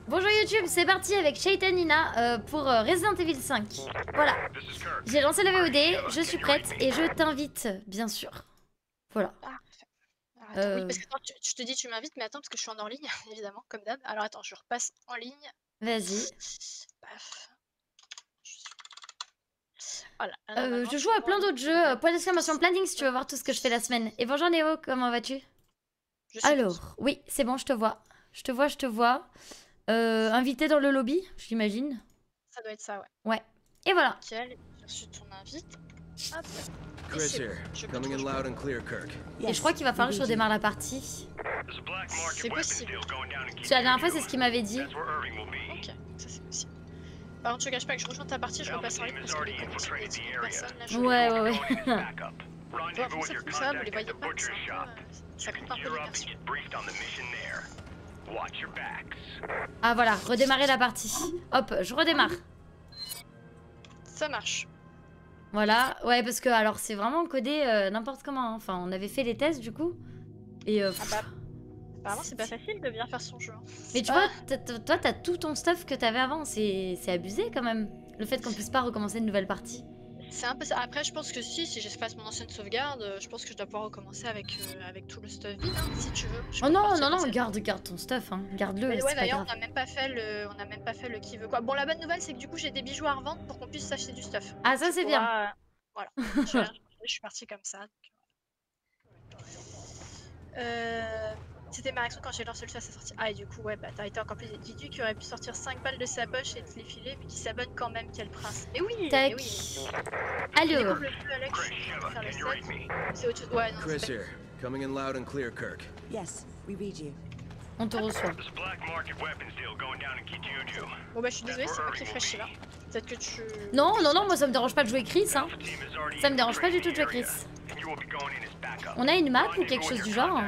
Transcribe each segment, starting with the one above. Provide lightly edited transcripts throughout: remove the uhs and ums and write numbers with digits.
Bonjour YouTube, c'est parti avec Shaitan Nina pour Resident Evil 5. Voilà, j'ai lancé la VOD, je suis prête et je t'invite, bien sûr. Voilà. Ah, attends, oui, parce que attends, je te dis tu m'invites, mais attends, parce que je suis en hors ligne, évidemment, comme d'hab. Alors attends, je repasse en ligne. Vas-y. Paf. Voilà, Je joue à plein d'autres jeux, point d'exclamation planning si tu veux voir tout ce que je fais la semaine. Et bonjour Néo, comment vas-tu? Alors, oui, c'est bon, je te vois. Je te vois. Invité dans le lobby, j'imagine. Ça doit être ça, ouais. Ouais. Et voilà. Nickel, j'ai reçu ton invite. Hop. Chris here, coming in loud and clear, Kirk. Et je crois qu'il va falloir que je redémarre la partie. C'est possible. Parce que la dernière fois, c'est ce qu'il m'avait dit. Ok, ça c'est possible. Par contre, je cache pas que je rejoins ta partie, je repasse en ligne parce que les connexions des 10 personnes là, je ouais. Bon, vous êtes tout ça, vous les voyez pas, ça coupe un peu l'immersion. Ah voilà, redémarrer la partie. Hop, je redémarre. Ça marche. Voilà, ouais, parce que alors c'est vraiment codé n'importe comment. Hein. Enfin, on avait fait les tests du coup. Et apparemment, c'est pas facile de bien faire son jeu. Mais tu vois, toi, t'as tout ton stuff que t'avais avant. C'est abusé quand même. Le fait qu'on puisse pas recommencer une nouvelle partie. C'est un peu ça. Après, je pense que si j'efface mon ancienne sauvegarde, je pense que je dois pouvoir recommencer avec tout le stuff vide, hein, si tu veux. Oh non, garde ton stuff, hein. Garde-le. Ouais, d'ailleurs, on n'a même pas fait le qui veut quoi. Bon, la bonne nouvelle, c'est que du coup, j'ai des bijoux à revendre pour qu'on puisse s'acheter du stuff. Ah, ça, c'est bien. Voilà. Je suis partie comme ça. C'était ma réaction quand j'ai lancé le jeu à sa sortie. Ah, et du coup, ouais, bah t'as été encore plus étudié qui aurait pu sortir 5 balles de sa poche et te les filer, mais qui s'abonne quand même, quel prince. Mais oui, tac. Mais oui. Alors. Le feu, Alex, faire le set. C'est autre chose. Ouais, non, Chris here, coming in loud and clear, Kirk. Yes, we read you. On te reçoit. Bon bah je suis désolée, c'est moi qui ai flashé là. Peut-être que tu... Non, moi ça me dérange pas de jouer Chris, hein. Ça me dérange pas du tout de jouer Chris. On a une map ou quelque chose du genre?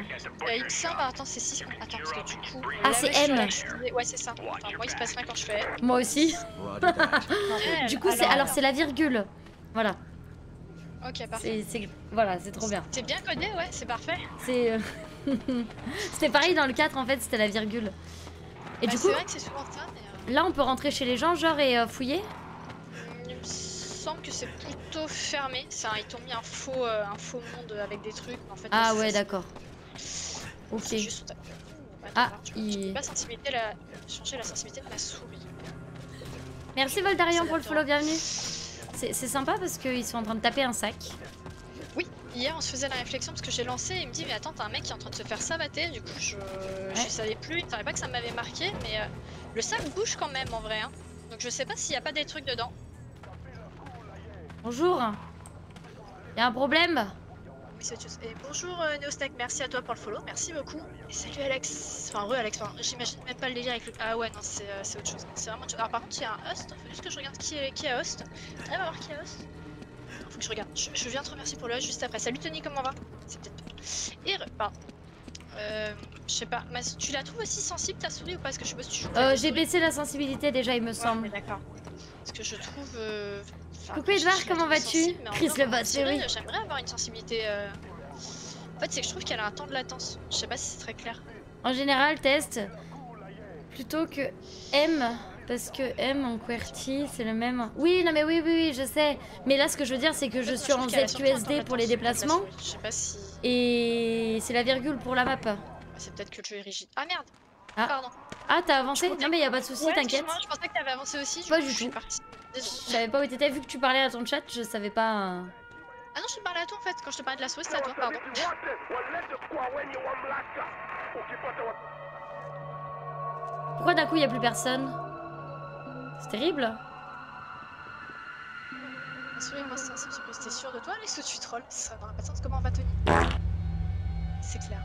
Il me semble, attends, c'est 6. Attends, parce que du coup... Ah, c'est M. Ouais, c'est ça. Enfin, moi il se passe rien quand je fais M. Moi aussi. Du coup, alors c'est la virgule. Voilà. Ok, parfait. Voilà, c'est trop bien. C'est bien codé, ouais, c'est parfait. C'était pareil dans le 4 en fait, c'était la virgule. Et du coup, c'est vrai que c'est souvent ça, mais là on peut rentrer chez les gens genre et fouiller. Il me semble que c'est plutôt fermé. Ils t'ont mis un faux monde avec des trucs. En fait, ah ouais, d'accord. Ok. C'est juste... Ah, je peux pas changer la sensibilité de ma souris. Merci Voldarian pour le follow, bienvenue. C'est sympa parce qu'ils sont en train de taper un sac. Oui, hier on se faisait la réflexion parce que j'ai lancé et il me dit mais attends, t'as un mec qui est en train de se faire sabater. Du coup je savais plus, il savait pas que ça m'avait marqué, mais le sac bouge quand même en vrai, hein. Donc je sais pas s'il y a pas des trucs dedans. Bonjour. Y'a un problème? Oui, c'est autre chose. Et bonjour Neostech, merci à toi pour le follow, merci beaucoup. Et salut Alex, enfin Alex, j'imagine même pas le délire avec le... Ah ouais non, c'est autre chose, c'est vraiment autre chose. Alors par contre il y a un host, faut juste que je regarde qui est host. T'arrives à voir qui est host? Faut que je regarde, je viens te remercier pour le host juste après. Salut Tony, comment va? C'est peut-être... Et pardon. Je sais pas, tu la trouves aussi sensible ta souris ou pas? Parce que je sais pas si tu joues. J'ai baissé la sensibilité déjà, il me semble. D'accord. Parce que je trouve... Coucou Edouard, comment vas-tu? Chris le boss, oui. J'aimerais avoir une sensibilité... En fait, c'est que je trouve qu'elle a un temps de latence. Je sais pas si c'est très clair. En général, test plutôt que M, parce que M en QWERTY, c'est le même. Oui, non mais oui, je sais. Mais là, ce que je veux dire, c'est que je suis en ZQSD pour les déplacements. Je sais pas si... Et c'est la virgule pour la map. C'est peut-être que le jeu est rigide. Ah merde! Ah. Pardon. Ah, t'as avancé? Non mais y a pas de souci, t'inquiète. Je pensais que t'avais avancé aussi. Pas du tout. Je savais pas où t'étais, vu que tu parlais à ton chat, je savais pas... Ah non, je te parlais à toi en fait, quand je te parlais de la souris, c'était à toi, pardon. Pourquoi d'un coup y a plus personne? C'est terrible. La souris est moins sensible, t'es sûr de toi, Alex, ou tu trolls? Ça n'aura pas de sens, comment on va tenir? C'est clair.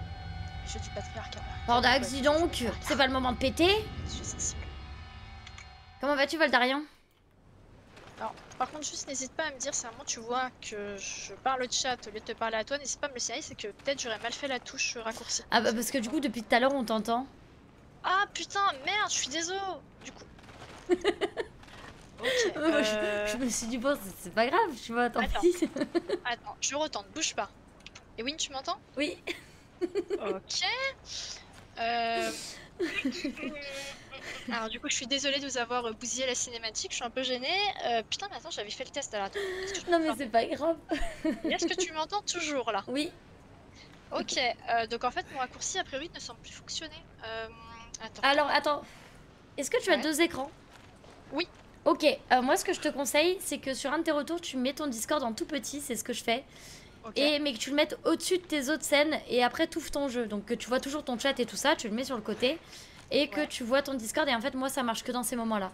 Je dis patriarcat. Bordax, dis donc, c'est pas le moment de péter? Je suis sensible. Comment vas-tu, Voldarian? Alors, par contre, juste n'hésite pas à me dire si à un moment tu vois que je parle au chat au lieu de te parler à toi, n'hésite pas à me le signaler, c'est que peut-être j'aurais mal fait la touche raccourcie. Ah bah parce que du coup, depuis tout à l'heure, on t'entend. Ah putain, merde, je suis désolé. Du coup. Ok. Je me suis dit, bon, c'est pas grave, tu vois, tant pis. Attends, je retente, bouge pas. Et Win, tu m'entends? Oui. Ok. Alors du coup, je suis désolée de vous avoir bousillé la cinématique, je suis un peu gênée. Putain, mais attends, j'avais fait le test alors attends. Non mais c'est pas grave. Est-ce que tu m'entends toujours là? Oui. Ok, donc en fait, mon raccourci a priori ne semble plus fonctionner. Attends. Alors attends, est-ce que tu as Ouais. 2 écrans? Oui. Ok, moi ce que je te conseille, c'est que sur un de tes retours, tu mets ton Discord en tout petit, c'est ce que je fais. Ok. Mais que tu le mettes au-dessus de tes autres scènes et après t'ouvres ton jeu. Donc que tu vois toujours ton chat et tout ça, tu le mets sur le côté et que Ouais. tu vois ton Discord. Et en fait, moi ça marche que dans ces moments-là.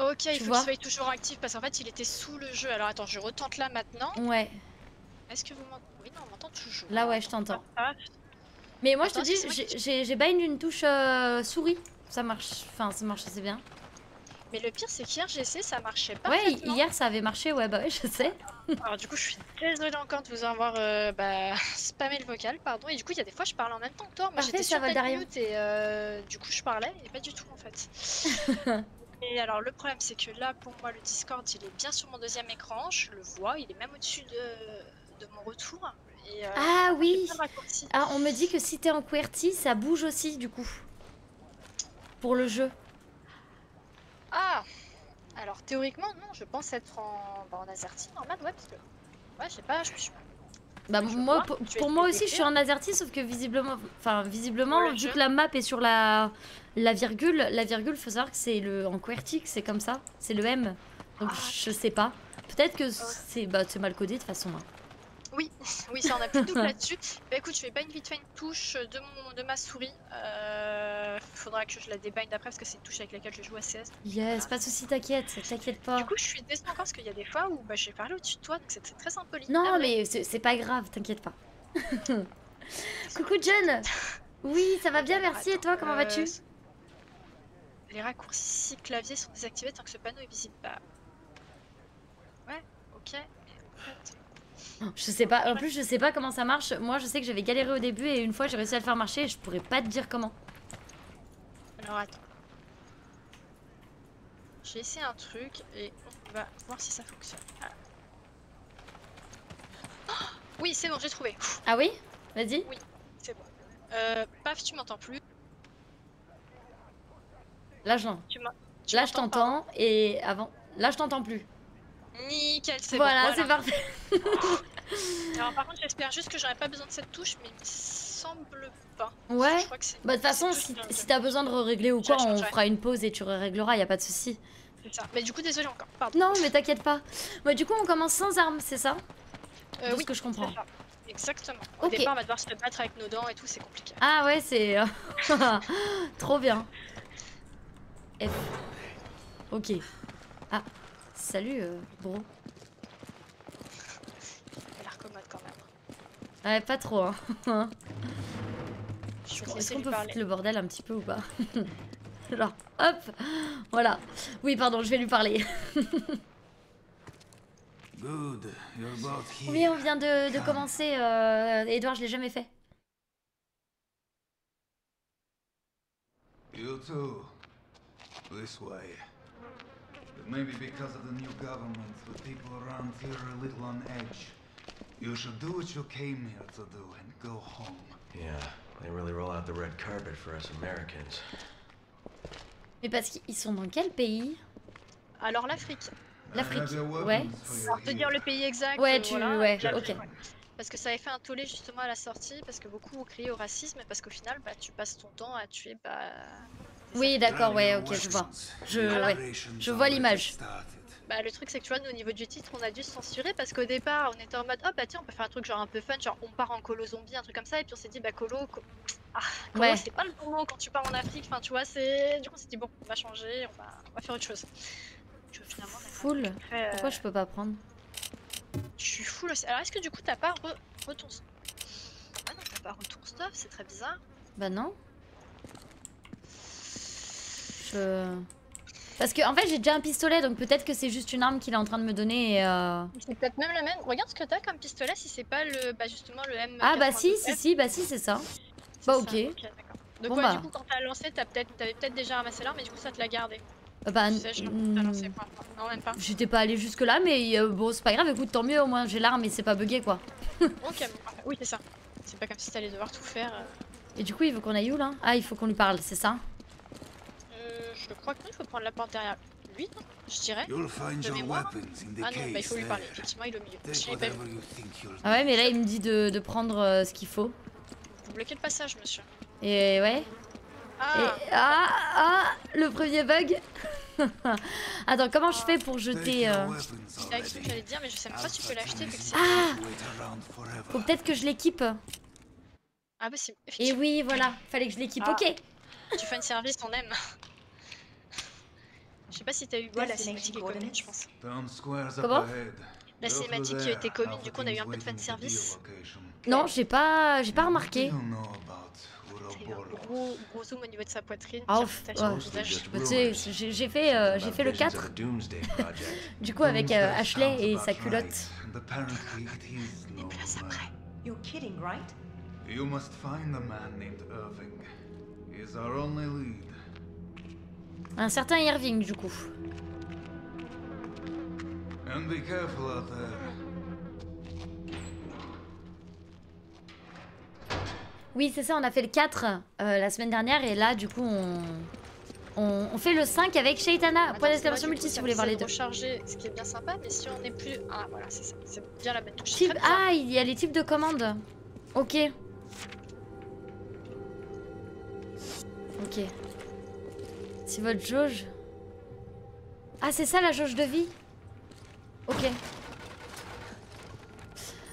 Ok, il faut vois qu'il soit toujours actif parce qu'en fait, il était sous le jeu. Alors attends, je retente là maintenant. Ouais, Est-ce que vous m'entendez? Oui, non, on m'entend toujours. là ouais, je t'entends. Ah, Mais moi je Attends, te dis, c'est moi qui- j'ai bind une touche souris. Ça marche, enfin ça marche assez bien. Mais le pire, c'est qu'hier, j'ai essayé, ça marchait pas. Ouais, hier ça avait marché, ouais, bah ouais, je sais. Alors du coup, je suis désolée encore de vous avoir spammé le vocal, pardon. Et du coup, il y a des fois, je parle en même temps que toi. Moi, Parfait, j'étais ça sur va, time Daria. mute et du coup, je parlais et pas du tout en fait. Et alors, le problème, c'est que là, pour moi, le Discord, il est bien sur mon deuxième écran. Je le vois, il est même au-dessus de mon retour. Et, Ah j'ai oui. plein de raccourcis. Ah, on me dit que si t'es en QWERTY, ça bouge aussi du coup. Pour le jeu. Ah! Alors, théoriquement, non, je pense être en AZERTY normal, ouais, parce que. Ouais, je sais pas, je me suis. Bah Je moi, vois, je vais pour moi essayer aussi, je suis en AZERTY, sauf que visiblement, Pour le vu jeu. que la map est sur la virgule, faut savoir que c'est le en QWERTY, que c'est comme ça, c'est le M. Donc Ah. je sais pas. Peut-être que c'est mal codé de toute façon. Hein. Oui, oui, ça on a plus de doute là-dessus. Bah écoute, je vais bind vite fait une touche de ma souris. Faudra que je la débind après parce que c'est une touche avec laquelle je joue à CS. Yes, pas de soucis, t'inquiète pas. Du coup, je suis descendue encore parce qu'il y a des fois où je vais parler au-dessus de toi, donc c'est très impoli. Non, Ah ouais. mais c'est pas grave, t'inquiète pas. Coucou Jen. Oui, ça va bien, merci. Et toi, comment vas-tu? Les raccourcis clavier sont désactivés tant que ce panneau est visible. Bah. Ouais, ok. Mais en fait. Je sais pas, en plus je sais pas comment ça marche. Moi je sais que j'avais galéré au début et une fois j'ai réussi à le faire marcher et je pourrais pas te dire comment. Alors attends. J'ai essayé un truc et on va voir si ça fonctionne. Ah. Oh, oui, c'est bon, j'ai trouvé. Ah oui? Vas-y. Oui, c'est bon. Paf, tu m'entends plus. Là Tu je t'entends et avant. Là je t'entends plus. Nickel, c'est Voilà, bon. c'est parfait. Alors par contre, j'espère juste que j'aurais pas besoin de cette touche, mais il me semble pas. Ouais. Je crois que c'est. Bah de toute façon, si t'as besoin de régler ou quoi, on fera une pause et tu régleras, y a pas de souci. C'est ça. Mais du coup, désolé encore. Pardon. Non, mais t'inquiète pas. Bah du coup, on commence sans armes, c'est ça? De Oui, ce que je comprends. c'est ça. Exactement. Au Ok. départ, on va devoir se battre avec nos dents et tout, c'est compliqué. Ah ouais, c'est trop bien. F. Ok. Ah, salut, bro. Il a l'air commode quand même. Ouais, pas trop, hein. Je vais Est-ce essayer qu'on de peut lui foutre parler. le bordel un petit peu ou pas? Genre, hop. Voilà. Oui, pardon, je vais lui parler. Good, you're both here. Oui, on vient de commencer. Edouard, je l'ai jamais fait. You too. This way. But maybe because of the new government, the people around here are a little on edge. You should do what you came here to do and go home. Yeah, they really roll out the red carpet for us Americans. Mais parce qu'ils sont dans quel pays? Alors l'Afrique. L'Afrique, I have your ouais. weapons for you Alors te dire here. le pays exact. Ouais, voilà, ok. ouais. Parce que ça avait fait un tollé justement à la sortie, parce que beaucoup ont crié au racisme, et parce qu'au final, tu passes ton temps à tuer, Oui, d'accord, ouais, ok, je vois. Je vois l'image. le truc c'est que tu vois, nous au niveau du titre, on a dû se censurer parce qu'au départ, on était en mode, oh bah tiens, on peut faire un truc genre un peu fun, genre on part en colo zombie, un truc comme ça, et puis on s'est dit, colo, Ouais. c'est pas le bon mot quand tu pars en Afrique, enfin tu vois, c'est. Du coup, on s'est dit, bon, on va changer, on va faire autre chose. Tu vois, finalement, on a Full. fait, Pourquoi je peux pas prendre? Je suis full aussi. Alors, est-ce que du coup, t'as pas retour. Ah non, t'as pas retour stuff, c'est très bizarre. Bah non. Parce que en fait j'ai déjà un pistolet, donc peut-être que c'est juste une arme qu'il est en train de me donner et C'est peut-être même le même. Regarde ce que t'as comme pistolet si c'est pas le justement le M. Ah bah si c'est ça. Bah ok. D'accord. Donc Bon, ouais, bah. du coup quand t'as lancé, t'avais peut-être déjà ramassé l'arme mais du coup ça te l'a gardé. Bah Tu sais, je crois que t'as lancé quoi. Non même pas. j'étais pas allée jusque là mais bon c'est pas grave, écoute tant mieux, au moins j'ai l'arme et c'est pas bugué quoi. Ok, bon, parfait. Oui c'est ça. C'est pas comme si t'allais devoir tout faire. Et du coup il veut qu'on aille où là? Ah il faut qu'on lui parle, c'est ça? Je crois que non, il faut prendre la porte derrière lui, non je dirais. You'll find De your mémoire. weapons in the Ah non, bah, il case faut lui parler. there. Effectivement, il est au milieu. Take Je l'ai pas vu. whatever you think you'll Ah ouais, mais là, il me dit de prendre ce qu'il faut. Vous bloquez le passage, monsieur. Et ouais. Ah, Le premier bug. Attends, comment je fais pour Take jeter your weapons c'est avec ce que j'allais te dire, mais je sais même pas si tu peux l'acheter. vu que c'est- Ah, wait around forever. faut peut-être que je l'équipe. Ah bah c'est... Et effectivement, oui, voilà, fallait que je l'équipe. Ah. Ok. tu fais un service, on aime. Je sais pas si t'as eu goût à la cinématique est commune, je pense. Town square's up Comment ahead. La Go cinématique through qui a there. été commune, Alpha du coup on a eu un team's peu de fan waiting for the service. location. Non, j'ai pas remarqué. What do you know about Il y a un Ouroboros? gros zoom au niveau de sa poitrine. Ah, qui ouf, reflète sur le ouais. visage. Bah, tu sais, j'ai fait le 4. Du coup, avec Ashley et sa culotte. And apparently it is no Place man. après. You're kidding, right? You must find a man named Irving. He's our only lead. Un certain Irving, du coup. And be careful out there. Oui, c'est ça, on a fait le 4 la semaine dernière. Et là, du coup, on fait le 5 avec Shaitana. Attends, Point c'est d'exclamation moi, du multi coup, si vous voulez voir les ça deux. me recharger, ce qui est bien sympa, mais si on n'est plus... Ah voilà, c'est ça, c'est bien la bonne touche. Type... Très bien. Ah, il y a les types de commandes. Ok. Ok. C'est votre jauge. Ah, c'est ça la jauge de vie. Ok.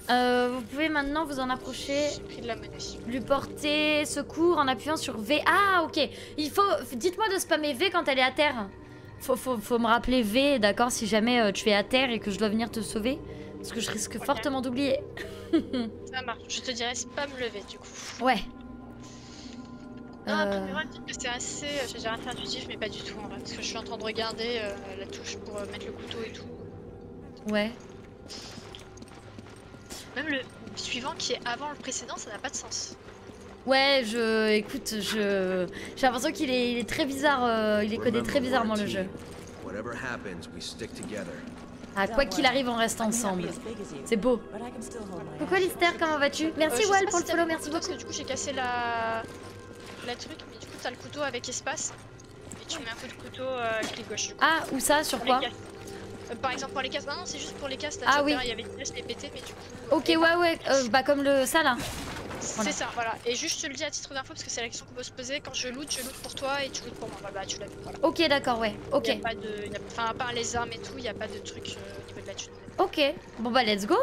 Vous pouvez maintenant vous en approcher, J'ai pris de la monnaie. lui porter secours en appuyant sur V. Ah, ok. Il faut... Dites-moi de spammer V quand elle est à terre. Faut me rappeler V, d'accord, si jamais tu es à terre et que je dois venir te sauver. Parce que je risque fortement d'oublier. Ça marche, je te dirais spam lever du coup. Ouais. Non, après, mais moi, je dis que c'est assez, je dirais assez intuitif, mais pas du tout en vrai. Parce que je suis en train de regarder la touche pour mettre le couteau et tout. Ouais. Même le suivant qui est avant le précédent, ça n'a pas de sens. Ouais, écoute, j'ai l'impression qu'il est très bizarre, il est codé très bizarrement le jeu. Whatever happens, we stick together. Ah, quoi qu'il arrive, on reste ensemble. C'est beau. Coucou Alistair, comment vas-tu? Merci Je sais Wall pas pour si le t'as follow, vu merci couteau, parce beaucoup. que du coup j'ai cassé la truc, mais du coup t'as le couteau avec espace. Et tu mets un coup de couteau clic gauche. Du coup. Ah, où ça? Sur Pour quoi? les casques. Par exemple pour les casques, non c'est juste pour les casques, là, Ah tu oui. vois, il y avait une pièce qui est pétée, mais du coup... Ok, ouais, bah comme ça là. C'est ça, voilà. Et juste je te le dis à titre d'info parce que c'est la question qu'on peut se poser. Quand je loot pour toi et tu loot pour moi. Voilà, tu l'as vu, voilà. Ok, d'accord, ouais, ok. Y a pas de... Enfin, à part les armes et tout, il n'y a pas de truc au niveau de la thune. Ok, bon bah let's go.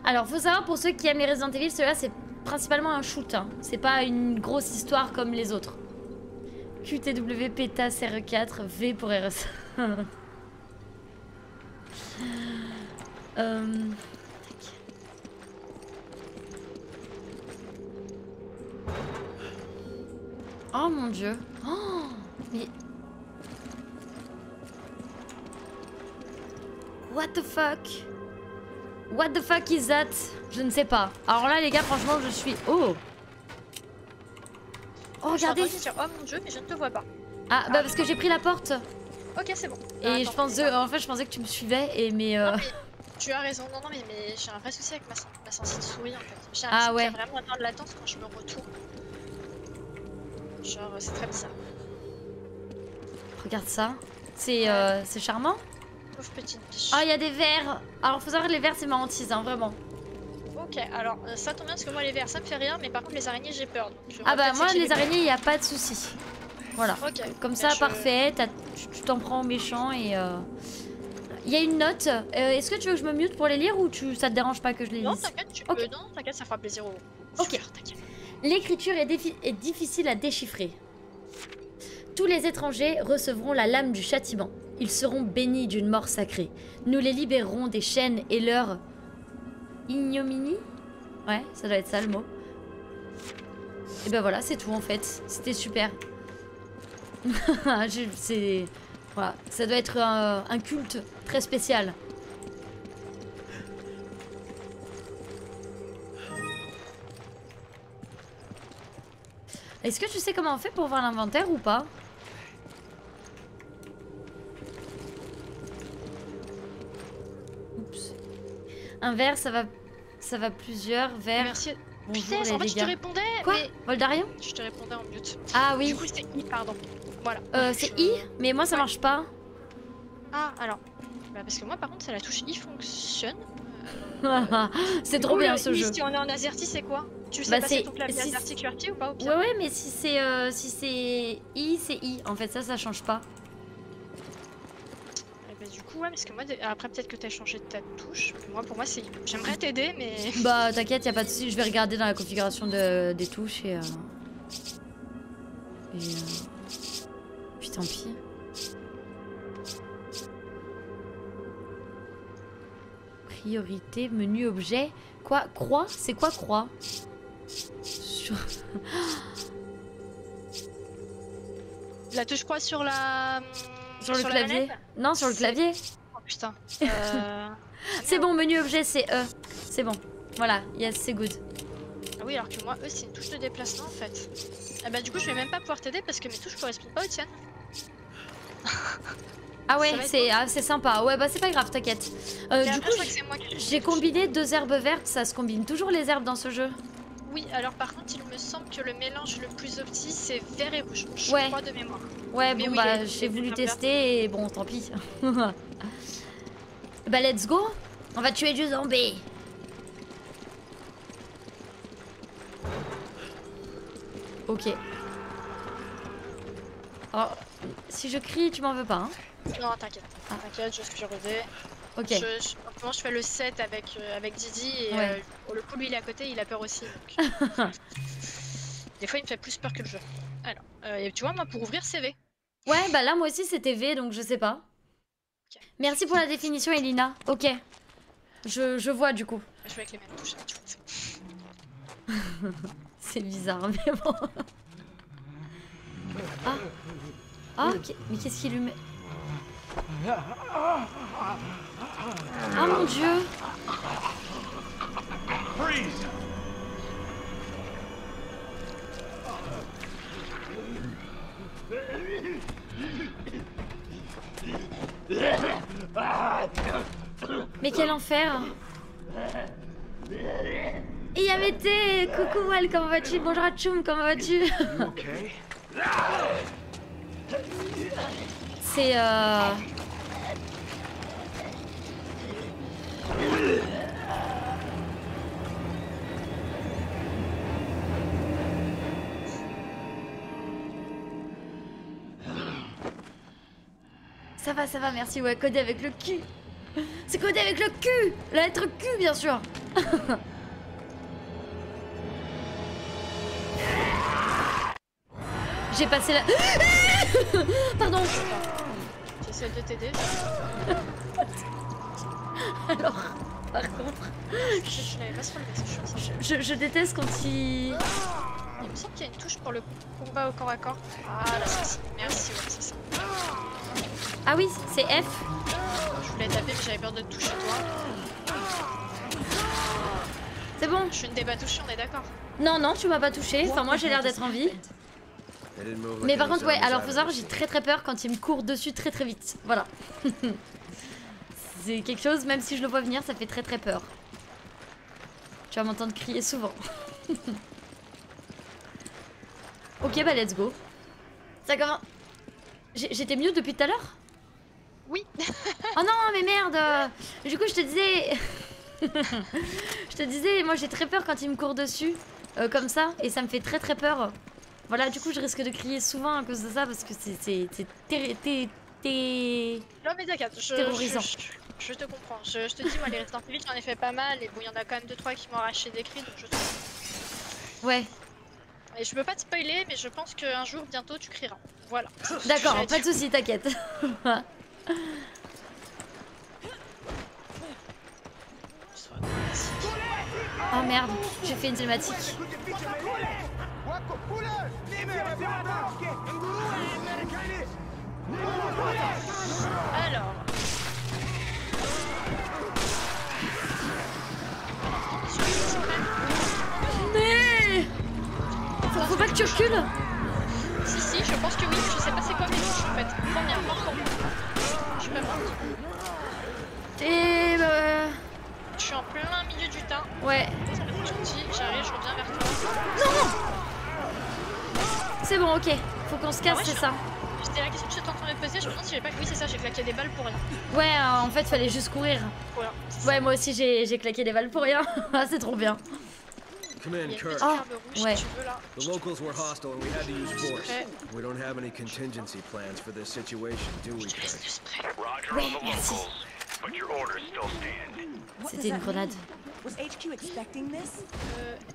Alors, faut savoir pour ceux qui aiment les Resident Evil, celui-là c'est principalement un shoot. Hein. C'est pas une grosse histoire comme les autres. QTW, PETAS, RE4, V pour RS. Oh mon dieu. Oh, mais... What the fuck? What the fuck is that? Je ne sais pas. Alors là les gars, franchement je suis... Oh. Oh regardez. Je suis en train de dire, oh mon dieu, mais je ne te vois pas. Ah bah parce que j'ai pris la porte. Ok, c'est bon. Et je pense en fait je pensais que tu me suivais et mais... Non, mais tu as raison, non mais j'ai un vrai souci avec ma sensibilité de souris en fait. J'ai Ah ouais. vraiment un temps de latence quand je me retourne. Genre c'est très bizarre. Regarde ça. C'est charmant. Pauvre petite biche. Ah il y a des vers. Alors faut savoir que les vers c'est ma hantise hein, vraiment. Ok, alors ça tombe bien parce que moi les vers ça me fait rien, mais par contre les araignées j'ai peur. Donc, Ah bah peut-être moi que j'ai les des- araignées il n'y a pas de souci. Voilà. Ok. Comme mais ça je- parfait, tu t'en prends au méchant et... Il y a une note. Est-ce que tu veux que je me mute pour les lire ou ça te dérange pas que je les Non lise? t'inquiète, tu Ok. peux. Non t'inquiète, ça fera plaisir au... Ok. Super, t'inquiète. L'écriture est difficile à déchiffrer. Tous les étrangers recevront la lame du châtiment. Ils seront bénis d'une mort sacrée. Nous les libérerons des chaînes et leur ignominie. Ouais, ça doit être ça le mot. Et ben voilà, c'est tout en fait. C'était super. C'est... Voilà, ça doit être un culte très spécial. Est-ce que tu sais comment on fait pour voir l'inventaire ou pas? Oups. Un vert, ça va plusieurs. Vert. Merci. Bonjour Putain, les en fait, je te dégâts. répondais, Quoi mais... Voldarion? Je te répondais en mute. Ah oui. Du coup, c'était I, pardon. Voilà. C'est I, mais moi ça marche pas. Ah, alors. Bah, parce que moi, par contre, ça la touche I fonctionne. C'est trop bien ce I, jeu. si on est en AZERTY, c'est quoi? Tu sais Bah, passer c'est- ton clavier si- AZERTY QWERTY ou pas au pire? Ouais, mais si c'est I, c'est I. En fait, ça change pas. Eh ben, du coup, ouais, parce que moi, après, peut-être que t'as changé de ta touche. Mais moi, pour moi, c'est I. J'aimerais t'aider, mais. Bah, t'inquiète, y a pas de soucis. Je vais regarder dans la configuration des touches et. Puis tant pis. Priorité, menu objet. Quoi? Croix? C'est quoi croix? La touche croix sur la. Sur le la clavier? manette. Non, sur le clavier. Oh putain. C'est bon, menu objet, c'est E. C'est bon. Voilà, yes, c'est good. Ah oui, alors que moi, E, c'est une touche de déplacement en fait. Ah bah, du coup, je vais même pas pouvoir t'aider parce que mes touches correspondent pas aux tiennes. Ah ouais, Ça va être c'est sympa. Ouais, bah c'est pas grave, t'inquiète. Et Du après, coup, je crois que c'est moi qui. j'ai combiné 2 herbes vertes. Ça se combine toujours les herbes dans ce jeu? Oui, alors par contre, il me semble que le mélange le plus opti, c'est vert et rouge. Je Ouais. crois de mémoire. Ouais, Mais bon, oui, bah les- j'ai les voulu herbes tester et bon, tant pis. Bah, let's go. On va tuer du zombie. Ok. Alors, si je crie, tu m'en veux pas, hein? Non, t'inquiète. T'inquiète, je suis rodée. Ok. En ce moment, je fais le set avec Didi et Ouais. pour le coup, lui, il est à côté, il a peur aussi. Donc... Des fois, il me fait plus peur que le jeu. Alors, et tu vois, moi, pour ouvrir CV. Ouais, bah là, moi aussi, c'était V, donc je sais pas. Ok. Merci pour la définition, Elina. Ok. Je vois, du coup. Je joue avec les mêmes touches. Hein, tu vois. C'est bizarre, mais bon. Ah. Ah, mais qu'est-ce qu'il lui met? Ah mon dieu. Mais quel enfer. Et Yamete, coucou Wal, comment vas-tu? Bonjour à Tchoum, comment vas-tu? Okay. C'est Ça va, merci. Ouais, codé avec le cul. C'est codé avec le cul. La lettre Q, bien sûr. J'ai passé la... Pardon. J'essaie de t'aider. Alors, par contre, Je n'avais pas sur le message. je déteste quand il... Il me semble qu'il y a une touche pour le combat au corps à corps. Ah là, c'est ça. Merci, ouais, c'est ça. Ah oui, c'est F. Je voulais taper, mais j'avais peur de te toucher toi. C'est bon. Je suis une débatouche, on est d'accord. Non, non, tu m'as pas touché. Enfin, moi, j'ai l'air d'être en vie. Mais par contre, ouais, alors faut savoir, j'ai très peur quand il me court dessus très vite. Voilà. C'est quelque chose, même si je le vois venir, ça fait très peur. Tu vas m'entendre crier souvent. Ok, bah let's go. Ça commence. J'étais mieux depuis tout à l'heure? Oui. Oh non, mais merde. Du coup, je te disais... je te disais, moi j'ai très peur quand il me court dessus. Comme ça, et ça me fait très peur. Voilà, du coup, je risque de crier souvent à cause de ça parce que c'est Non mais t'inquiète, terrorisant. je te comprends. Je te dis, moi les Resident Evil, j'en ai fait pas mal. Et bon, il y en a quand même 2-3 qui m'ont arraché des cris, donc je te comprends. Ouais, Et je peux pas te spoiler, mais je pense qu'un jour, bientôt, tu crieras. Voilà. d'accord, J'allais pas de dire. soucis, t'inquiète. Oh merde, j'ai fait une cinématique. Alors. Mais faut pas que tu recules. Si, je pense que oui. Je sais pas c'est quoi mes touches en fait. Premièrement, pour moi. Je suis pas morte. Et Je suis en plus bien. Ouais. Ça va être gentil, j'arrive, je reviens vers toi. C'est bon, ok. Faut qu'on se casse, ouais, c'est ça. C'était la question que j'étais en train de me poser, je me demande si j'ai pas... Oui, c'est ça, j'ai claqué des balles pour rien. Ouais, en fait, fallait juste courir. Voilà. Ouais, moi aussi, j'ai claqué des balles pour rien. Ah, c'est trop bien. Come in, Il y a une Kirk. petite Oh, herbe rouge ouais. si tu veux là. The locals were hostile and we had to use force. Spray. We don't have any contingency plans for this situation, do we, Je te laisse Kirk? le spray. Roger Ouais, on the merci. locals, but your orders still stand. What C'était does une that grenade. mean? Was HQ expecting this?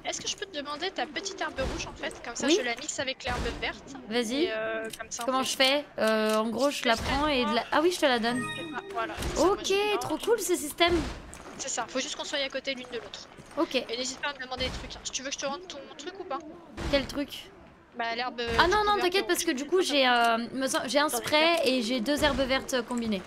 Est-ce que je peux te demander ta petite herbe rouge en fait? Comme ça Oui. je la mixe avec l'herbe verte. Vas-y. Et comme ça, on Comment fait- je fais En gros, je la prends et de la... Ah oui, je te la donne. Ah, voilà. C'est ça, moi, Ok, j'ai- trop cool ce système. C'est ça, faut juste qu'on soit à côté l'une de l'autre. Ok, Et n'hésite pas à me demander des trucs. Hein. Tu veux que je te rende ton truc ou pas? quel truc? Bah l'herbe. Ah non, non, couverte t'inquiète, rouge. parce que du coup, j'ai un spray et j'ai 2 herbes vertes combinées.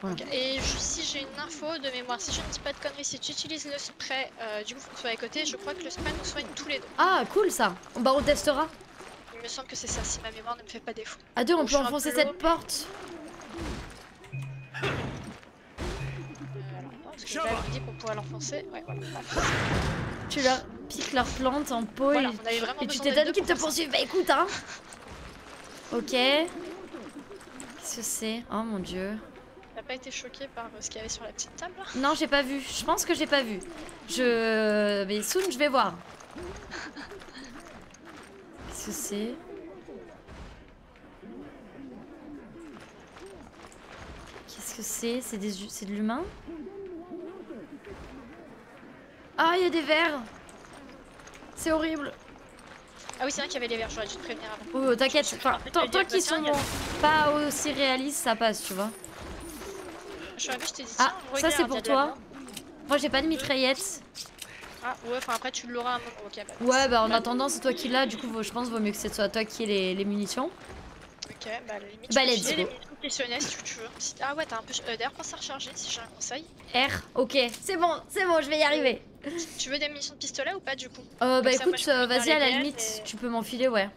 Voilà. Ok. Et si j'ai une info de mémoire, si je ne dis pas de conneries, si tu utilises le spray, du coup faut qu'on soit à côté, je crois que le spray nous soigne tous les deux. Ah, cool ça. Bah, on testera. Il me semble que c'est ça, si ma mémoire ne me fait pas défaut. À deux, on Bon, peut je suis un enfoncer peu cette low. porte. Alors, attends, parce que j'avais dit qu'on pourrait l'enfoncer. Ouais, voilà. Tu leur piques leurs plantes en pot Voilà, et... on avait vraiment Et tu besoin de t'étonnes deux qu'ils te pour faire ça. poursuivent. Bah écoute, hein. Ok. Qu'est-ce que c'est? Oh mon dieu. T'as pas été choqué par ce qu'il y avait sur la petite table là? Non, j'ai pas vu. Je pense que j'ai pas vu. Mais soon, je vais voir. Qu'est-ce que c'est? Qu'est-ce que c'est? C'est de l'humain? Ah, il y a des vers. C'est horrible. Ah oui, c'est vrai qu'il y avait les verres, j'aurais dû te prévenir avant. Oh, t'inquiète. Enfin, tant Tiens, qu'ils sont pas aussi réalistes, ça passe, tu vois. Je suis arrivée, je t'ai dit Ah, tiens, ça c'est regarde, pour il y a de la toi. Moi, j'ai pas de mitraillette. Ah ouais, enfin après tu l'auras à un moment. Ok, bah. Ouais, bah en attendant, c'est toi qui l'as. Du coup, je pense qu'il vaut mieux que ce soit toi qui ait les munitions. Ok, bah à la limite, Bah, je peux let's filer go. les munitions questionnaires si tu veux. Ah ouais, t'as un peu. D'ailleurs, pense à recharger si j'ai un conseil. R, ok. C'est bon, je vais y arriver. Tu veux des munitions de pistolet ou pas du coup? Bah Comme ça, écoute, moi, je peux vas-y faire à la les limite, miennes et- tu peux m'enfiler, ouais.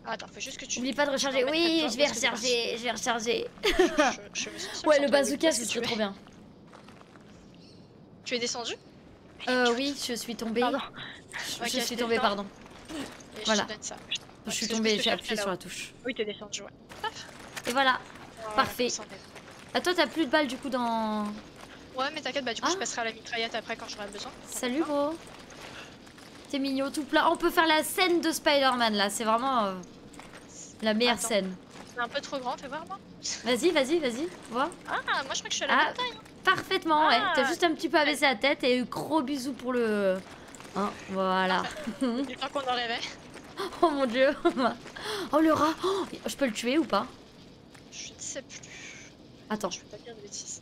Ah, attends, faut juste que tu. Oublie pas de recharger. Je vais en Oui, mettre je vais parce que c'est recharger, je vais recharger. Je me sens Ouais, le bazooka, ce serait trop bien. Tu es descendu? Oui, je suis tombée. Pardon. Je Ok, suis je tombée, descends. pardon. Et Voilà. je te donne ça. Je suis c'est ce tombée, que je j'ai cherchais appuyé sur là-haut. la touche. Oui, t'es descendu, ouais. Et voilà. Voilà, Parfait. on s'en est. Ah, toi, t'as plus de balles du coup dans. Ouais, mais t'inquiète, bah du coup, Ah. je passerai à la mitraillette après quand j'aurai besoin. Salut, gros. T'es mignon, tout plat. On peut faire la scène de Spider-Man là, c'est vraiment la meilleure Attends. scène. C'est un peu trop grand, fais voir moi. Vas-y, vois. Ah, moi je crois que je suis à la Ah, même taille. parfaitement, ouais. Ah. T'as juste un petit peu abaissé la tête et gros bisous pour le. Hein, voilà. Du temps qu'on en rêvait. Oh mon dieu. Oh le rat. Oh, je peux le tuer ou pas? Je ne sais plus. Attends. Je peux pas dire de bêtises.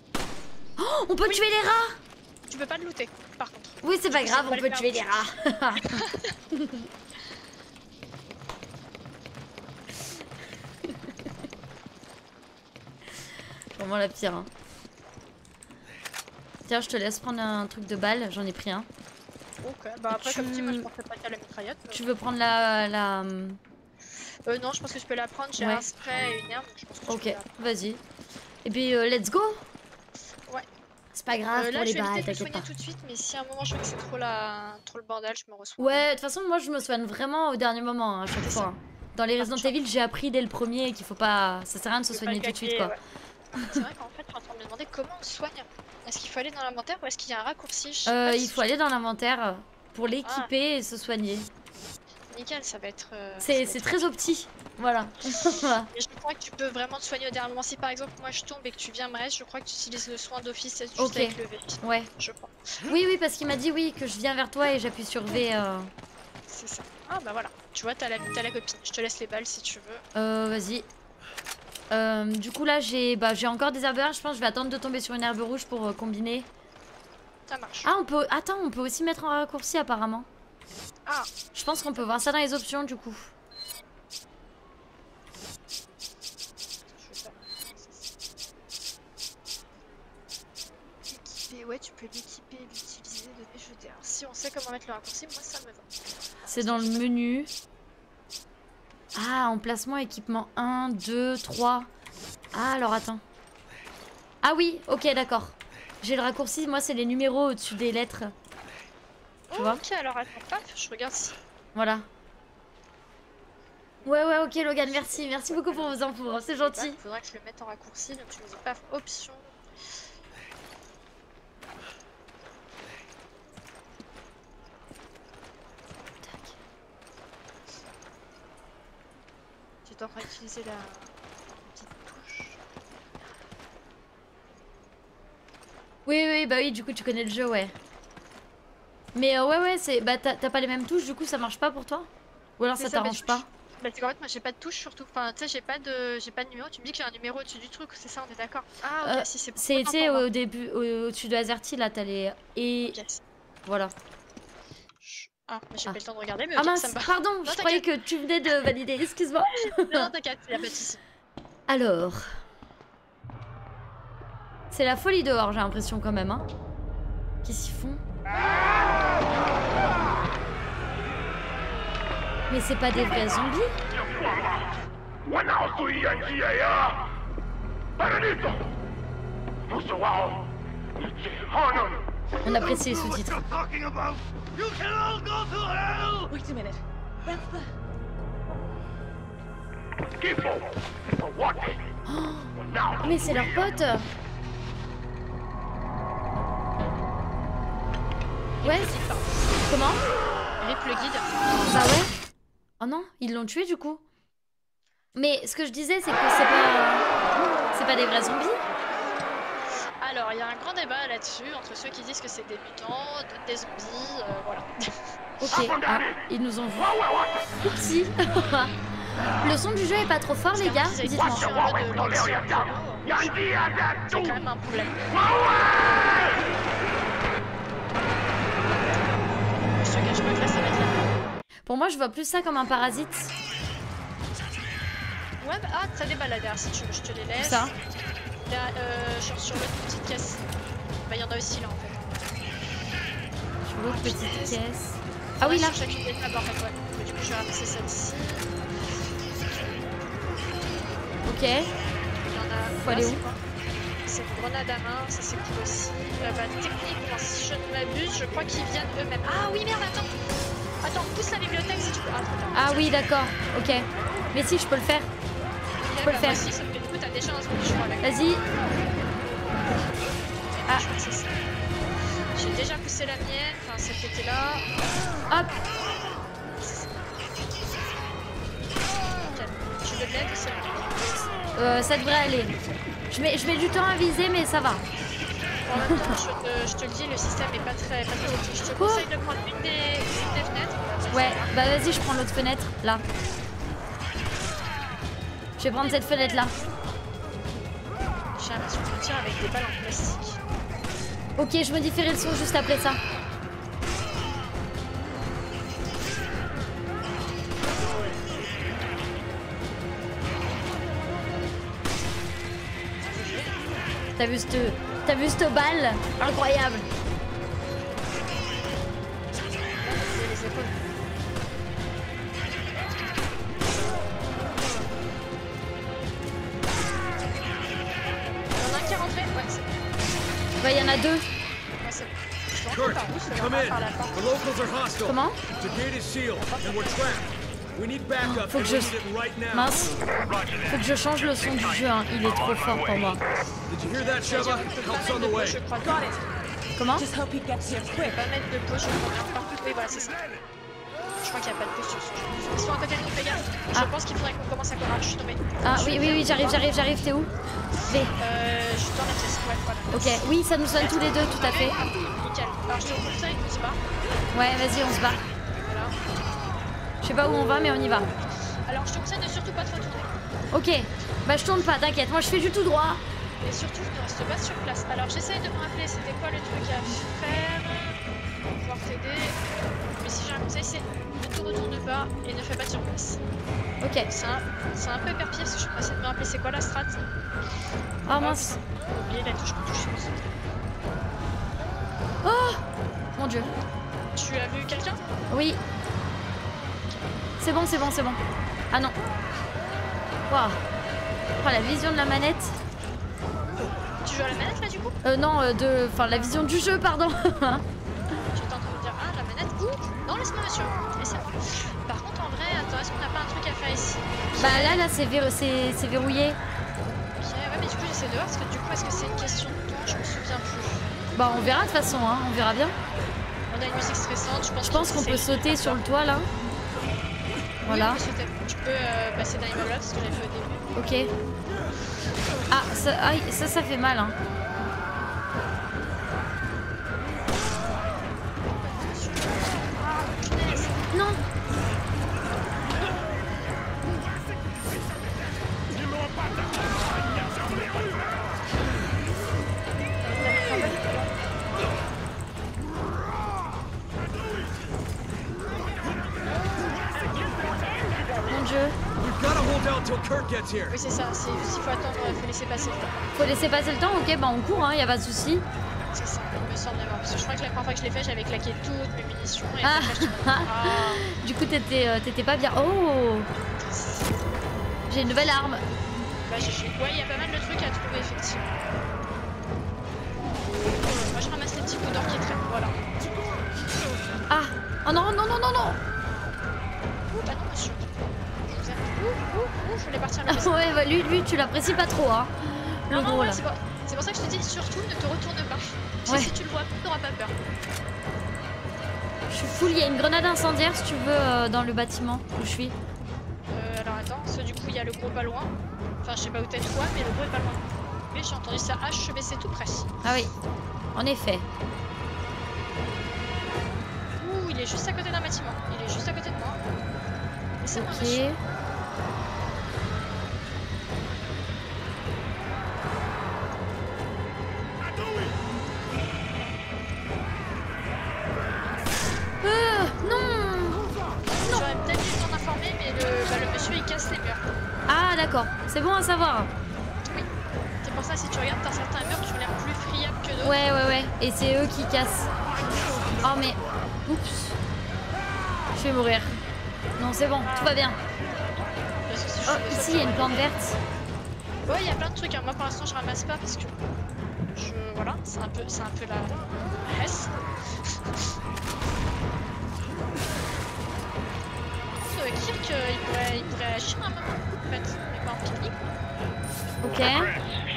Oh, on peut tuer les rats? Tu peux pas le looter, par contre. Oui, c'est pas coup, grave, ça va on peut le tuer les faire. rats. Vraiment la pire. Hein. Tiens, je te laisse prendre un truc de balle, j'en ai pris un. Ok, bah après, Tu- comme dit, moi je pensais pas qu'à la mitraillette. Tu veux prendre la... Non, je pense que je peux la prendre. J'ai Ouais. un spray et une herbe, donc je pense que je Ok, peux la prendre. vas-y. Et puis, let's go. Ouais. C'est pas grave Là, pour les je vais balles, éviter de me t'inquiète soigner pas. tout de suite, mais si à un moment je vois que c'est trop le bordel, je me reçois. Ouais, de toute façon, moi, je me soigne vraiment au dernier moment, hein, à chaque C'est fois. ça. hein. Dans les Resident Evil, j'ai appris dès le premier qu'il faut pas... Ça sert à rien de se soigner tout de suite, quoi. C'est vrai qu'en fait, je suis en train de me demander comment on soigne. Est-ce qu'il faut aller dans l'inventaire ou est-ce qu'il y a un raccourci? Je sais pas Il si faut aller dans l'inventaire pour l'équiper et se soigner. Nickel, ça va être. C'est très opti. Voilà. Voilà. Et je crois que tu peux vraiment te soigner au dernier moment. Si par exemple moi je tombe et que tu viens me reste, je crois que tu utilises le soin d'office juste Ok. avec le V. Ouais. Je crois. Oui, oui, parce qu'il m'a dit oui, que je viens vers toi et j'appuie sur V. C'est ça. Ah bah voilà. Tu vois, t'as la copine. Je te laisse les balles si tu veux. Vas-y. Du coup, là, j'ai encore des herbes vertes. Je pense que je vais attendre de tomber sur une herbe rouge pour combiner. Ça marche. Ah, on peut... Attends, on peut aussi mettre un raccourci, apparemment. Ah. Je pense qu'on peut voir ça dans les options, du coup. Équiper, ouais, tu peux l'équiper, l'utiliser, donner, jeter. Alors si on sait comment mettre le raccourci, moi ça me va. C'est dans le menu. Ah, emplacement, équipement 1, 2, 3. Ah, alors attends. Ah oui, ok, d'accord. J'ai le raccourci, moi c'est les numéros au-dessus des lettres. Tu vois? Ok, alors attends, paf, je regarde si. Voilà. Ouais, ok, Logan, merci. Merci beaucoup pour vos infos, hein, c'est gentil. Il faudra que je le mette en raccourci, donc je me dis paf, option. J'étais en train d'utiliser la petite touche. Oui, bah oui, du coup, tu connais le jeu, ouais. Mais ouais, c'est. Bah, t'as pas les mêmes touches, du coup, ça marche pas pour toi? Ou alors ça t'arrange pas? Bah, c'est qu'en fait, moi j'ai pas de touche surtout. Enfin, tu sais, j'ai pas de numéro. Tu me dis que j'ai un numéro au-dessus du truc, c'est ça, on est d'accord? Ah, ok, si c'est C'est, tu sais, au début, au-dessus de Azerty, là, t'as les. Et. Yes. Voilà. Ah, mais j'ai pas eu le temps de regarder, mais Ah ok, mince, ça me va. pardon, Non, je croyais que tu venais de valider, excuse-moi. Non, t'inquiète, y'a pas de soucis. Alors. C'est la folie dehors, j'ai l'impression quand même, hein. Qu'est-ce qu'ils font? Mais c'est pas des vrais zombies? On apprécie les sous-titres. Wait a minute. That's the... Mais c'est leur pote. Ouais. Comment? Rip le guide. Bah ouais. Oh non, ils l'ont tué du coup. Mais ce que je disais, c'est que c'est pas des vrais zombies. Alors, il y a un grand débat là-dessus entre ceux qui disent que c'est des mutants, d'autres des zombies, voilà. Ok, ah, ils nous ont vu. Oupsie. Le son du jeu est pas trop fort, les gars, dites-moi. C'est quand même un problème. Je te cache pas que là, ça va être là. Pour moi, je vois plus ça comme un parasite. Ouais, bah, ah, t'as des baladeurs si tu veux, je te les laisse. Ça. Là, genre sur l'autre petite caisse. Bah, il y en a aussi là en fait. Sur l'autre petite caisse. Ah oui, là. Sur chacune des tables en fait, ouais. Mais du coup, je vais ramasser celle-ci. Ok. Il y en a. Faut aller où? C'est une grenade à main, ça c'est cool aussi. Bah, techniquement, si je ne m'abuse, je crois qu'ils viennent eux-mêmes. Ah oui, merde, attends. Attends, pousse la bibliothèque si tu peux. Ah oui, d'accord, ok. Mais si, je peux le faire. Je peux le faire. Moi aussi, sauf que du coup, t'as déjà un zombie, je crois. Vas-y. Ah. J'ai déjà poussé la mienne, enfin celle qui était là. Hop. Tu veux de l'aide ou c'est bon? Ça devrait aller. Je mets du temps à viser, mais ça va. En même temps, je te le dis, le système est pas très optique. Je te conseille de prendre une des fenêtres. Ouais, bah vas-y, je prends l'autre fenêtre, là. Je vais prendre cette fenêtre là. J'ai l'impression qu'on tire avec des balles en plastique. Ok, je modifierai le son juste après ça. T'as vu cette balle? Incroyable. Les épaules. Ouais, il y en a deux. Kurt, come in. The locals are hostile. Comment? The gate is sealed and we're trapped. We need backup. Faut que je... Mince. Faut que je change le son du jeu, hein. Il est trop fort pour moi. Did you hear that, Sheva? Help's on the way. Got it. Comment? Just hope he gets here quick. Pas mettre de pause, je crois. Oui, voilà, c'est ça. Je crois qu'il n'y a pas de pause sur ce jeu. Ils sont à côté de nous, fais gaffe. Je pense qu'il faudrait qu'on commence à courir. Je suis tombée. Ah oui, j'arrive. T'es où? V. Je suis dans la pièce. Ouais, voilà. Ok, oui, ça nous soigne tous les deux, tout à fait. Nickel. Alors je te conseille, on se bat. Ouais, vas-y, on se bat. Voilà. Je sais pas où on va, mais on y va. Alors je te conseille de surtout pas te retourner. Ok, bah je tourne pas, t'inquiète, moi je fais du tout droit. Et surtout, ne reste pas sur place. Alors j'essaye de me rappeler c'était quoi le truc à faire pour pouvoir t'aider. Mais si j'ai un conseil, c'est ne te retourne pas et ne fais pas de surplace. Ok. C'est un peu éperpillé parce que je vais essayer de me rappeler c'est quoi la strat. Oh mince. J'ai oublié la touche pour toucher. Oh mon dieu. Tu as vu quelqu'un? Oui. C'est bon. Ah non. Waouh. Oh, la vision de la manette. Tu joues à la manette là du coup? Non, enfin la vision du jeu, pardon. J'étais en train de dire, ah la manette coup, non, laisse-moi monsieur. Laissez-moi. Par contre, en vrai, attends, est-ce qu'on n'a pas un truc à faire ici? Bah là, c'est verrouillé. Ok, ouais, mais du coup, j'essaie de voir parce que du coup, est-ce que c'est une question de temps? Je me souviens plus. Bah on verra de toute façon, hein, on verra bien. On a une musique stressante, Je pense qu'on peut sauter sur le toit là. Voilà. Oui, on peut sauter. Tu peux passer dans l'immeuble là, c'est ce que j'avais fait au début. Ok. Ah, ça fait mal, hein. Non. Mon Dieu. We've got to hold out till Kurt gets here. Oui, c'est ça, s'il faut attendre, faut laisser passer le temps. Faut laisser passer le temps, ok, bah on court, hein, y a pas de souci. C'est ça, il me semble bien. Parce que je crois que la première fois que je l'ai fait, j'avais claqué toutes mes munitions. Et Ah. après, Du coup, t'étais pas bien. Oh. J'ai une nouvelle arme. Bah, ouais, il y a pas mal de trucs à trouver, effectivement. Moi, je ramasse les petits coups d'or qui traînent, voilà. Ah. Oh non, non, non, non, non. Ouh, bah non, monsieur. Je vous aime. Je voulais partir le Ouais, bah lui, tu l'apprécies pas trop, hein. Le non, gros, ouais, là. c'est pour ça que je te dis, surtout, ne te retourne pas. Ouais. Si tu le vois, t'auras pas peur. Je suis full, il y a une grenade incendiaire si tu veux dans le bâtiment où je suis. Alors attends, parce que du coup, il y a le gros pas loin. Enfin, je sais pas où t'es toi, mais le gros est pas loin. Oui, j'ai entendu sa hache se baisser tout près. Ah oui, en effet. Ouh, il est juste à côté d'un bâtiment. Il est juste à côté de moi. Laissez-moi, Ok. monsieur. Non. J'aurais peut-être dû t'en informer, mais le monsieur il casse les murs. Ah d'accord, c'est bon à savoir. Oui. C'est pour ça, si tu regardes, t'as certains murs qui ont l'air plus friables que d'autres. Ouais. Et c'est eux qui cassent. Oh mais... Oups. Je vais mourir. Non, c'est bon, tout va bien. Parce que si je Oh, fais ça, ici, il y a une plante verte. Ouais, il y a plein de trucs. Hein. Moi, pour l'instant, je ramasse pas parce que... Voilà, c'est un peu la hesse. Kirk, il pourrait agir un moment, en fait. Mais pas en pique-nique. Ok. Chris,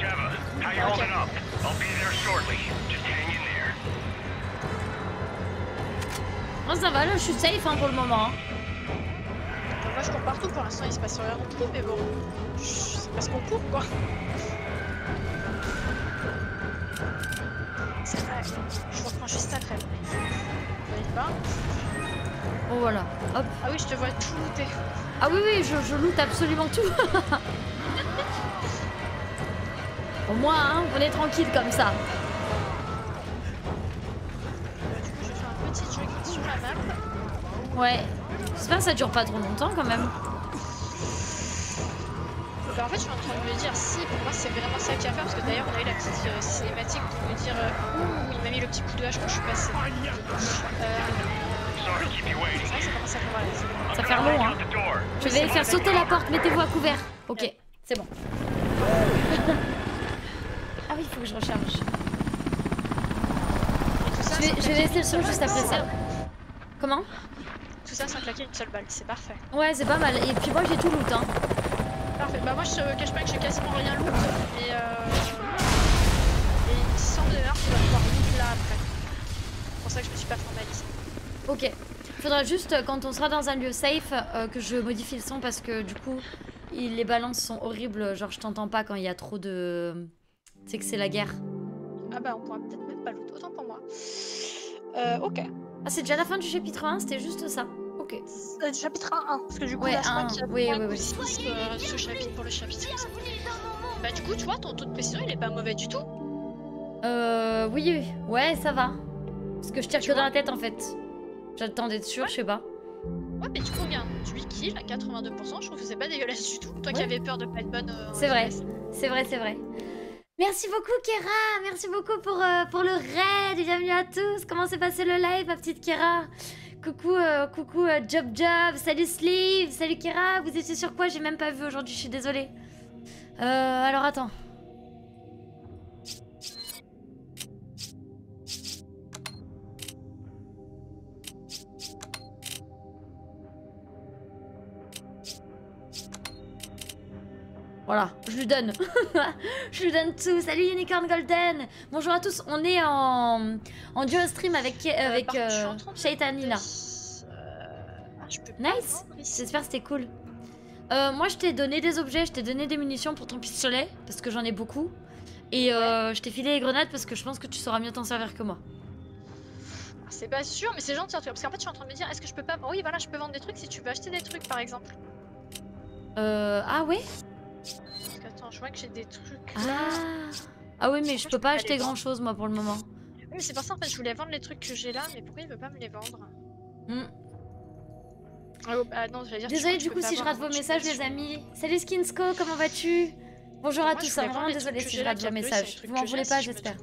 Sheva, how you holding up? I'll be there shortly. Just hang in there. Bon, ça va, là, je suis safe hein, pour le moment. Moi, je cours partout. Pour l'instant, il se passe rien non plus, mais bon... C'est parce qu'on court, quoi. C'est vrai. Je vous reprends juste après. Vous voyez pas? Oh voilà, hop. Ah oui, je te vois tout looter. Ah oui, je loot absolument tout. Au moins, hein, on est tranquille comme ça. Du coup, je fais un petit jogging sur la map. Ouais. J'espère que ça dure pas trop longtemps quand même. Bah, en fait, je suis en train de me dire si pour moi c'est vraiment ça qu'il y a à faire parce que d'ailleurs on a eu la petite cinématique de me dire ouh, il m'a mis le petit coup de hache quand je suis passée. Sorry to keep you waiting. C'est vrai que ça commence à faire mal. Ça fait long, hein. Out the door. Je vais faire sauter la porte, mettez-vous à couvert. Ok, c'est bon. Ah oui, il faut que je recharge. Je vais laisser le son juste après ça. Comment? Tout ça sans claquer une seule balle, c'est parfait. Ouais, c'est pas mal. Et puis moi, j'ai tout loot, hein. Parfait. Bah moi je te cache pas que j'ai quasiment rien loot, mais il me semble d'ailleurs qu'on va pouvoir loot là après. C'est pour ça que je me suis pas formalisée. Ok. Il faudra juste, quand on sera dans un lieu safe, que je modifie le son parce que du coup, les balances sont horribles. Genre, je t'entends pas quand il y a trop de... Tu sais que c'est la guerre. Ah bah on pourra peut-être même pas loot, autant pour moi. Ok. Ah, c'est déjà la fin du chapitre 1, c'était juste ça. Ok. Chapitre 1, parce que du coup Ouais, là je crois 1, qu'il y a oui, moins oui, que oui. 6 ce chapitre pour le chapitre. Bah du coup tu vois ton taux de pression il est pas mauvais du tout. Oui, ouais, ça va. Parce que je tire Tu que dans vois la tête en fait. J'attends d'être sûr, je sais pas. Ouais mais du coup regarde, 8 kills à 82%, je trouve que c'est pas dégueulasse du tout. Toi qui Ouais. avais peur de pas être bonne. C'est vrai, c'est vrai, c'est vrai. Merci beaucoup Kera, merci beaucoup pour le raid, bienvenue à tous. Comment s'est passé le live ma petite Kera? Coucou, Job, salut Sleeve, salut Kera, vous étiez sur quoi? J'ai même pas vu aujourd'hui, je suis désolée. Alors attends. Voilà, je lui donne. Je lui donne tout. Salut Unicorn Golden. Bonjour à tous. On est en duo stream avec Shaitanina. Nice. J'espère que c'était cool. Moi, je t'ai donné des objets, je t'ai donné des munitions pour ton pistolet, parce que j'en ai beaucoup. Et je t'ai filé les grenades parce que je pense que tu sauras mieux t'en servir que moi. C'est pas sûr, mais c'est gentil en tout cas. Parce qu'en fait, je suis en train de me dire, est-ce que je peux pas... Oui, voilà, je peux vendre des trucs si tu veux acheter des trucs, par exemple. Ah ouais? Parce que, attends, je vois que j'ai des trucs... Ah oui, mais je peux pas acheter grand chose, moi, pour le moment. Oui, mais c'est pour ça, en fait, je voulais vendre les trucs que j'ai là, mais pourquoi il veut pas me les vendre? Non, dire, désolée du coup si je rate vos messages les amis. Salut Skinsko, comment vas-tu? Bonjour à tous, vraiment désolée si je rate vos messages. Vous m'en voulez pas j'espère.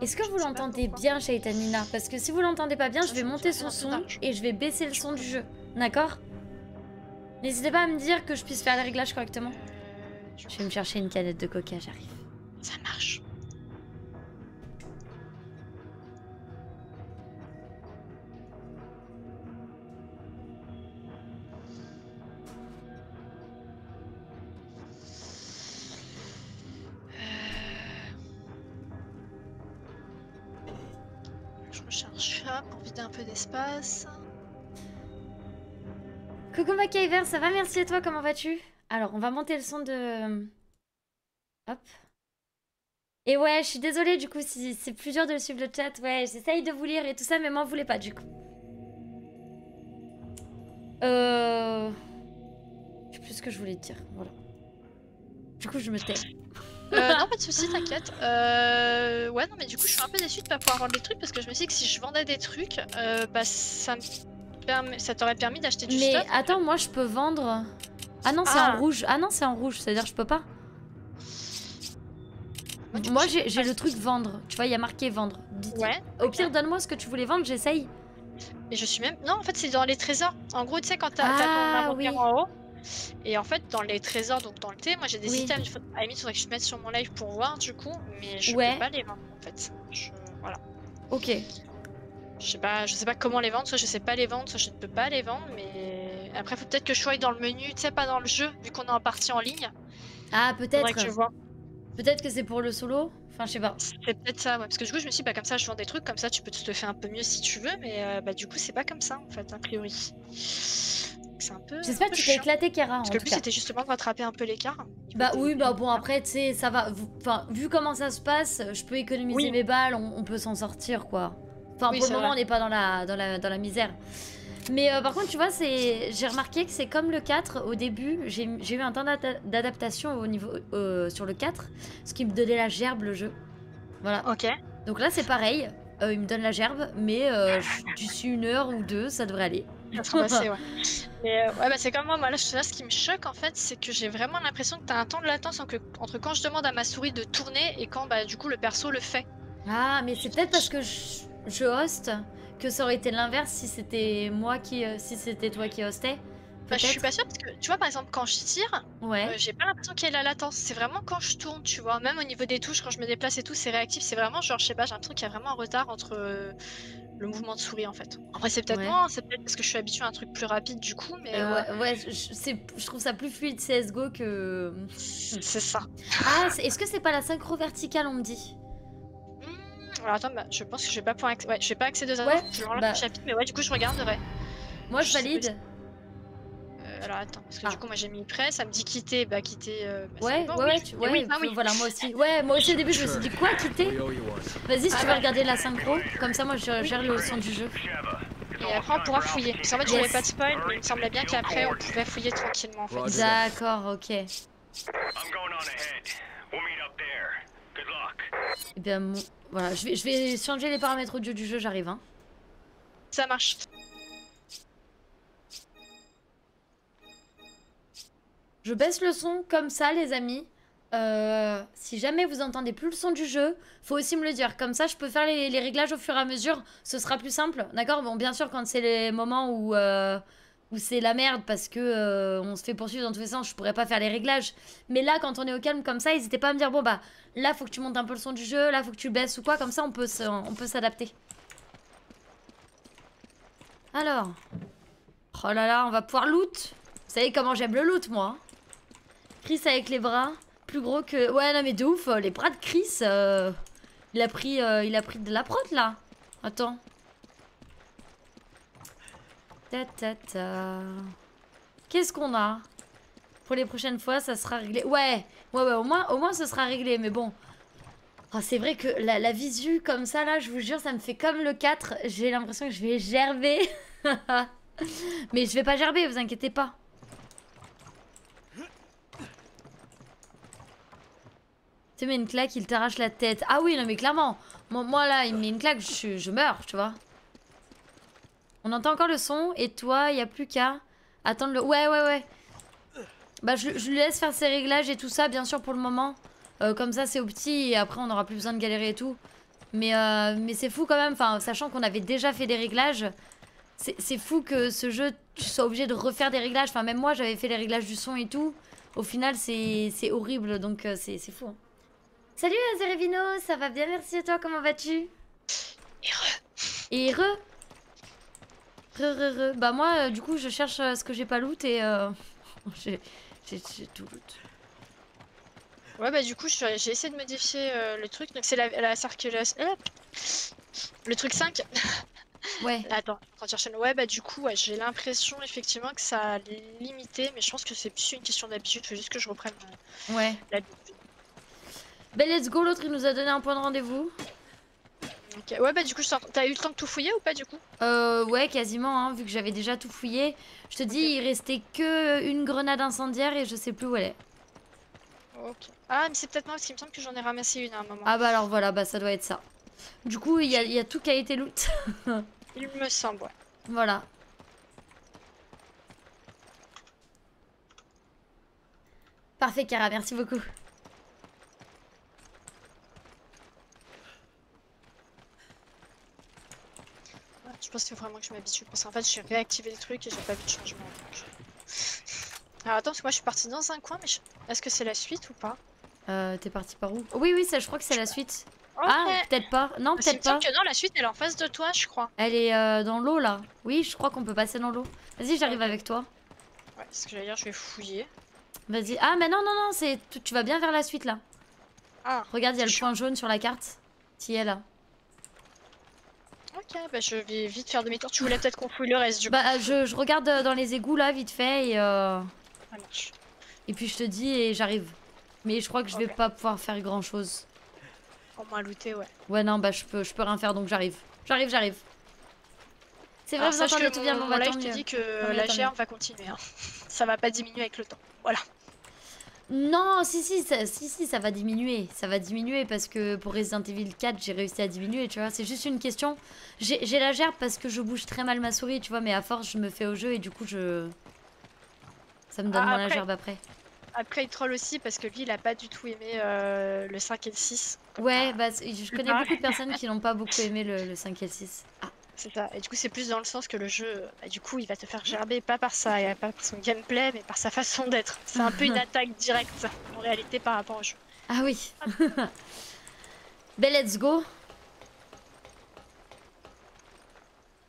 Est-ce que vous l'entendez bien Shaitanina? Parce que si vous l'entendez pas bien, je vais monter son son et je vais baisser le son du jeu. D'accord? N'hésitez pas à me dire que je puisse faire les réglages correctement. Je vais me chercher une canette de coca, j'arrive. Ça marche. Je recherche ça pour vider un peu d'espace. Coucou MacIver, ça va? Merci à toi, comment vas-tu? Alors, on va monter le son de... Hop. Et ouais, je suis désolée du coup si c'est plus dur de suivre le chat. Ouais, j'essaye de vous lire et tout ça, mais m'en voulez pas du coup. Je sais plus ce que je voulais te dire, voilà. Du coup, je me tais. Non, pas de soucis, t'inquiète. Ouais, non, mais du coup, je suis un peu déçue de pas pouvoir vendre des trucs parce que je me suis dit que si je vendais des trucs, bah ça t'aurait permis d'acheter du stuff. Mais attends, moi je peux vendre. Ah non, c'est en rouge. Ah non, c'est en rouge, c'est-à-dire je peux pas. Moi j'ai le truc vendre. Tu vois, il y a marqué vendre. Ouais. Au pire, donne-moi ce que tu voulais vendre, j'essaye. Mais je suis même. Non, en fait, c'est dans les trésors. En gros, tu sais, quand t'as ton inventaire en haut. Et en fait, dans les trésors, donc dans le thé, moi j'ai des items. À la limite, il faudrait que je mette sur mon live pour voir du coup. Mais je peux pas les vendre en fait. Voilà. Ok. Je sais pas comment les vendre, soit je sais pas les vendre, soit je ne peux pas les vendre, mais après faut peut-être que je sois dans le menu, tu sais, pas dans le jeu, vu qu'on est en partie en ligne. Ah, peut-être. Que je vois. Peut-être que c'est pour le solo. Enfin, je sais pas. C'est peut-être ça, ouais. Parce que du coup, je me suis dit, bah comme ça, je vends des trucs, comme ça, tu peux te faire un peu mieux si tu veux, mais bah du coup, c'est pas comme ça en fait, a priori. C'est un peu. J'espère que tu t'es éclaté, Kara. Parce que le but c'était justement de rattraper un peu l'écart. Bah oui, bah bon, après, tu sais, ça va. Enfin, vu comment ça se passe, je peux économiser mes balles, on peut s'en sortir quoi. Enfin, pour le moment, on n'est pas dans la misère. Mais par contre, tu vois, j'ai remarqué que c'est comme le 4. Au début, j'ai eu un temps d'adaptation au niveau sur le 4, ce qui me donnait la gerbe, le jeu. Voilà. Ok. Donc là, c'est pareil. Il me donne la gerbe, mais d'ici 1 heure ou 2, ça devrait aller. Ça sera passé, ouais. Mais ouais, bah c'est comme moi, là, ce qui me choque en fait, c'est que j'ai vraiment l'impression que t'as un temps de latence entre quand je demande à ma souris de tourner et quand bah du coup le perso le fait. Ah, mais c'est peut-être parce que je hoste que ça aurait été l'inverse si c'était moi qui, si c'était toi qui hostais. Bah, je suis pas sûre parce que tu vois par exemple quand je tire, j'ai pas l'impression qu'il y ait la latence. C'est vraiment quand je tourne, tu vois. Même au niveau des touches, quand je me déplace et tout, c'est réactif. C'est vraiment genre je sais pas, j'ai l'impression qu'il y a vraiment un retard entre le mouvement de souris en fait. Après c'est peut-être moi, c'est peut-être parce que je suis habituée à un truc plus rapide du coup, mais je trouve ça plus fluide CSGO que. C'est ça. Ah, est-ce que c'est pas la synchro verticale on me dit? Alors attends, bah, je pense que je vais pas pouvoir je vais pas accéder aux annonces, je enlève le chapitre, mais ouais du coup je regarderai. Moi je valide. Alors attends, parce que du coup moi j'ai mis prêt, ça me dit quitter, bah quitter... voilà moi aussi. Ouais, moi aussi au début je me suis dit quoi, quitter? Vas-y si tu veux regarder la synchro, comme ça moi je gère le son du jeu. Et après on pourra fouiller. Parce qu'en fait j'avais pas de spoil, mais il me semblait bien qu'après on pouvait fouiller tranquillement en fait. D'accord, ok. Et bien voilà, je vais changer les paramètres audio du jeu, j'arrive hein. Ça marche. Je baisse le son comme ça les amis. Si jamais vous entendez plus le son du jeu, faut aussi me le dire. Comme ça je peux faire les réglages au fur et à mesure. Ce sera plus simple, d'accord? Bon bien sûr quand c'est les moments où c'est la merde parce que on se fait poursuivre dans tous les sens, je pourrais pas faire les réglages. Mais là quand on est au calme comme ça, n'hésitez pas à me dire bon bah là faut que tu montes un peu le son du jeu, là faut que tu le baisses ou quoi, comme ça on peut s'adapter. Alors. Oh là là, on va pouvoir loot. Vous savez comment j'aime le loot, moi. Chris avec les bras plus gros que... Ouais, non mais de ouf, les bras de Chris, il a pris de la prod, là. Attends. Ta ta ta. Qu'est-ce qu'on a? Pour les prochaines fois, ça sera réglé. Ouais, au moins ce sera réglé, mais bon. Oh, c'est vrai que la visu comme ça, là, je vous jure, ça me fait comme le 4. J'ai l'impression que je vais gerber. Mais je vais pas gerber, vous inquiétez pas. Tu mets une claque, il t'arrache la tête. Ah oui, non mais clairement. Moi là, il me met une claque, je meurs, tu vois. On entend encore le son, et toi, il n'y a plus qu'à attendre le... Ouais. Bah je lui laisse faire ses réglages et tout ça, bien sûr, pour le moment. Comme ça, c'est au petit, et après, on n'aura plus besoin de galérer et tout. Mais c'est fou quand même, enfin, sachant qu'on avait déjà fait des réglages. C'est fou que ce jeu, tu sois obligé de refaire des réglages. Enfin, même moi, j'avais fait les réglages du son et tout. Au final, c'est horrible, donc c'est fou. Hein. Salut Zerevino, ça va bien, merci à toi, comment vas-tu? Heureux. Bah moi, du coup, je cherche ce que j'ai pas loot et j'ai tout loot. Ouais, bah du coup, j'ai essayé de modifier le truc, donc c'est la circulation... Le truc 5. Ouais. Attends, en train de chercher le... Ouais, bah du coup, ouais, j'ai l'impression effectivement que ça a limité, mais je pense que c'est plus une question d'habitude, faut juste que je reprenne l'habitude. Ben let's go, l'autre il nous a donné un point de rendez-vous. Ok, ouais bah du coup, t'as eu le temps de tout fouiller ou pas du coup? Ouais, quasiment, hein, vu que j'avais déjà tout fouillé. Je te dis, il restait que une grenade incendiaire et je sais plus où elle est. Ok. Ah, mais c'est peut-être moi parce qu'il me semble que j'en ai ramassé une à un moment. Ah bah alors voilà, bah ça doit être ça. Du coup, il y a tout qui a été loot. Il me semble, ouais. Voilà. Parfait, Kara, merci beaucoup. Je pense qu'il faut vraiment que je m'habitue parce qu'en fait j'ai réactivé le truc et j'ai pas vu de changement. Donc... Alors attends, parce que moi je suis partie dans un coin, mais est-ce que c'est la suite ou pas? T'es partie par où? Oui, ça, je crois que c'est la suite. Okay. Ah, peut-être pas. Non, peut-être pas. Que non, la suite elle est en face de toi, je crois. Elle est dans l'eau là. Oui, je crois qu'on peut passer dans l'eau. Vas-y, j'arrive avec toi. Ouais, ce que j'allais dire, je vais fouiller. Vas-y. Ah, mais non, c'est tu vas bien vers la suite là. Ah. Regarde, il y a le point jaune sur la carte. T'y es là. Ok, bah je vais vite faire demi-tour. Tu voulais peut-être qu'on fouille le reste du coup. Bah je regarde dans les égouts là vite fait et ça marche. Et puis je te dis et j'arrive. Mais je crois que je vais pas pouvoir faire grand chose. Au moins looter, ouais. Ouais non bah je peux rien faire donc j'arrive. J'arrive. C'est vrai, vous entendez tout bien, bon bah tant mieux. Je te dis que la gerbe va continuer. Hein. Ça va pas diminuer avec le temps. Voilà. Non, si, ça va diminuer. Ça va diminuer parce que pour Resident Evil 4, j'ai réussi à diminuer, tu vois. C'est juste une question. J'ai la gerbe parce que je bouge très mal ma souris, tu vois. Mais à force, je me fais au jeu et du coup, ça me donne moins la gerbe après. Après, il troll aussi parce que lui, il a pas du tout aimé le 5 et le 6. Ouais, bah je connais beaucoup de personnes qui n'ont pas beaucoup aimé le 5 et le 6. Ah. C'est ça, et du coup c'est plus dans le sens que le jeu, bah, du coup il va te faire gerber, pas par son gameplay, mais par sa façon d'être. C'est un peu une attaque directe en réalité par rapport au jeu. Ah oui. Ben let's go.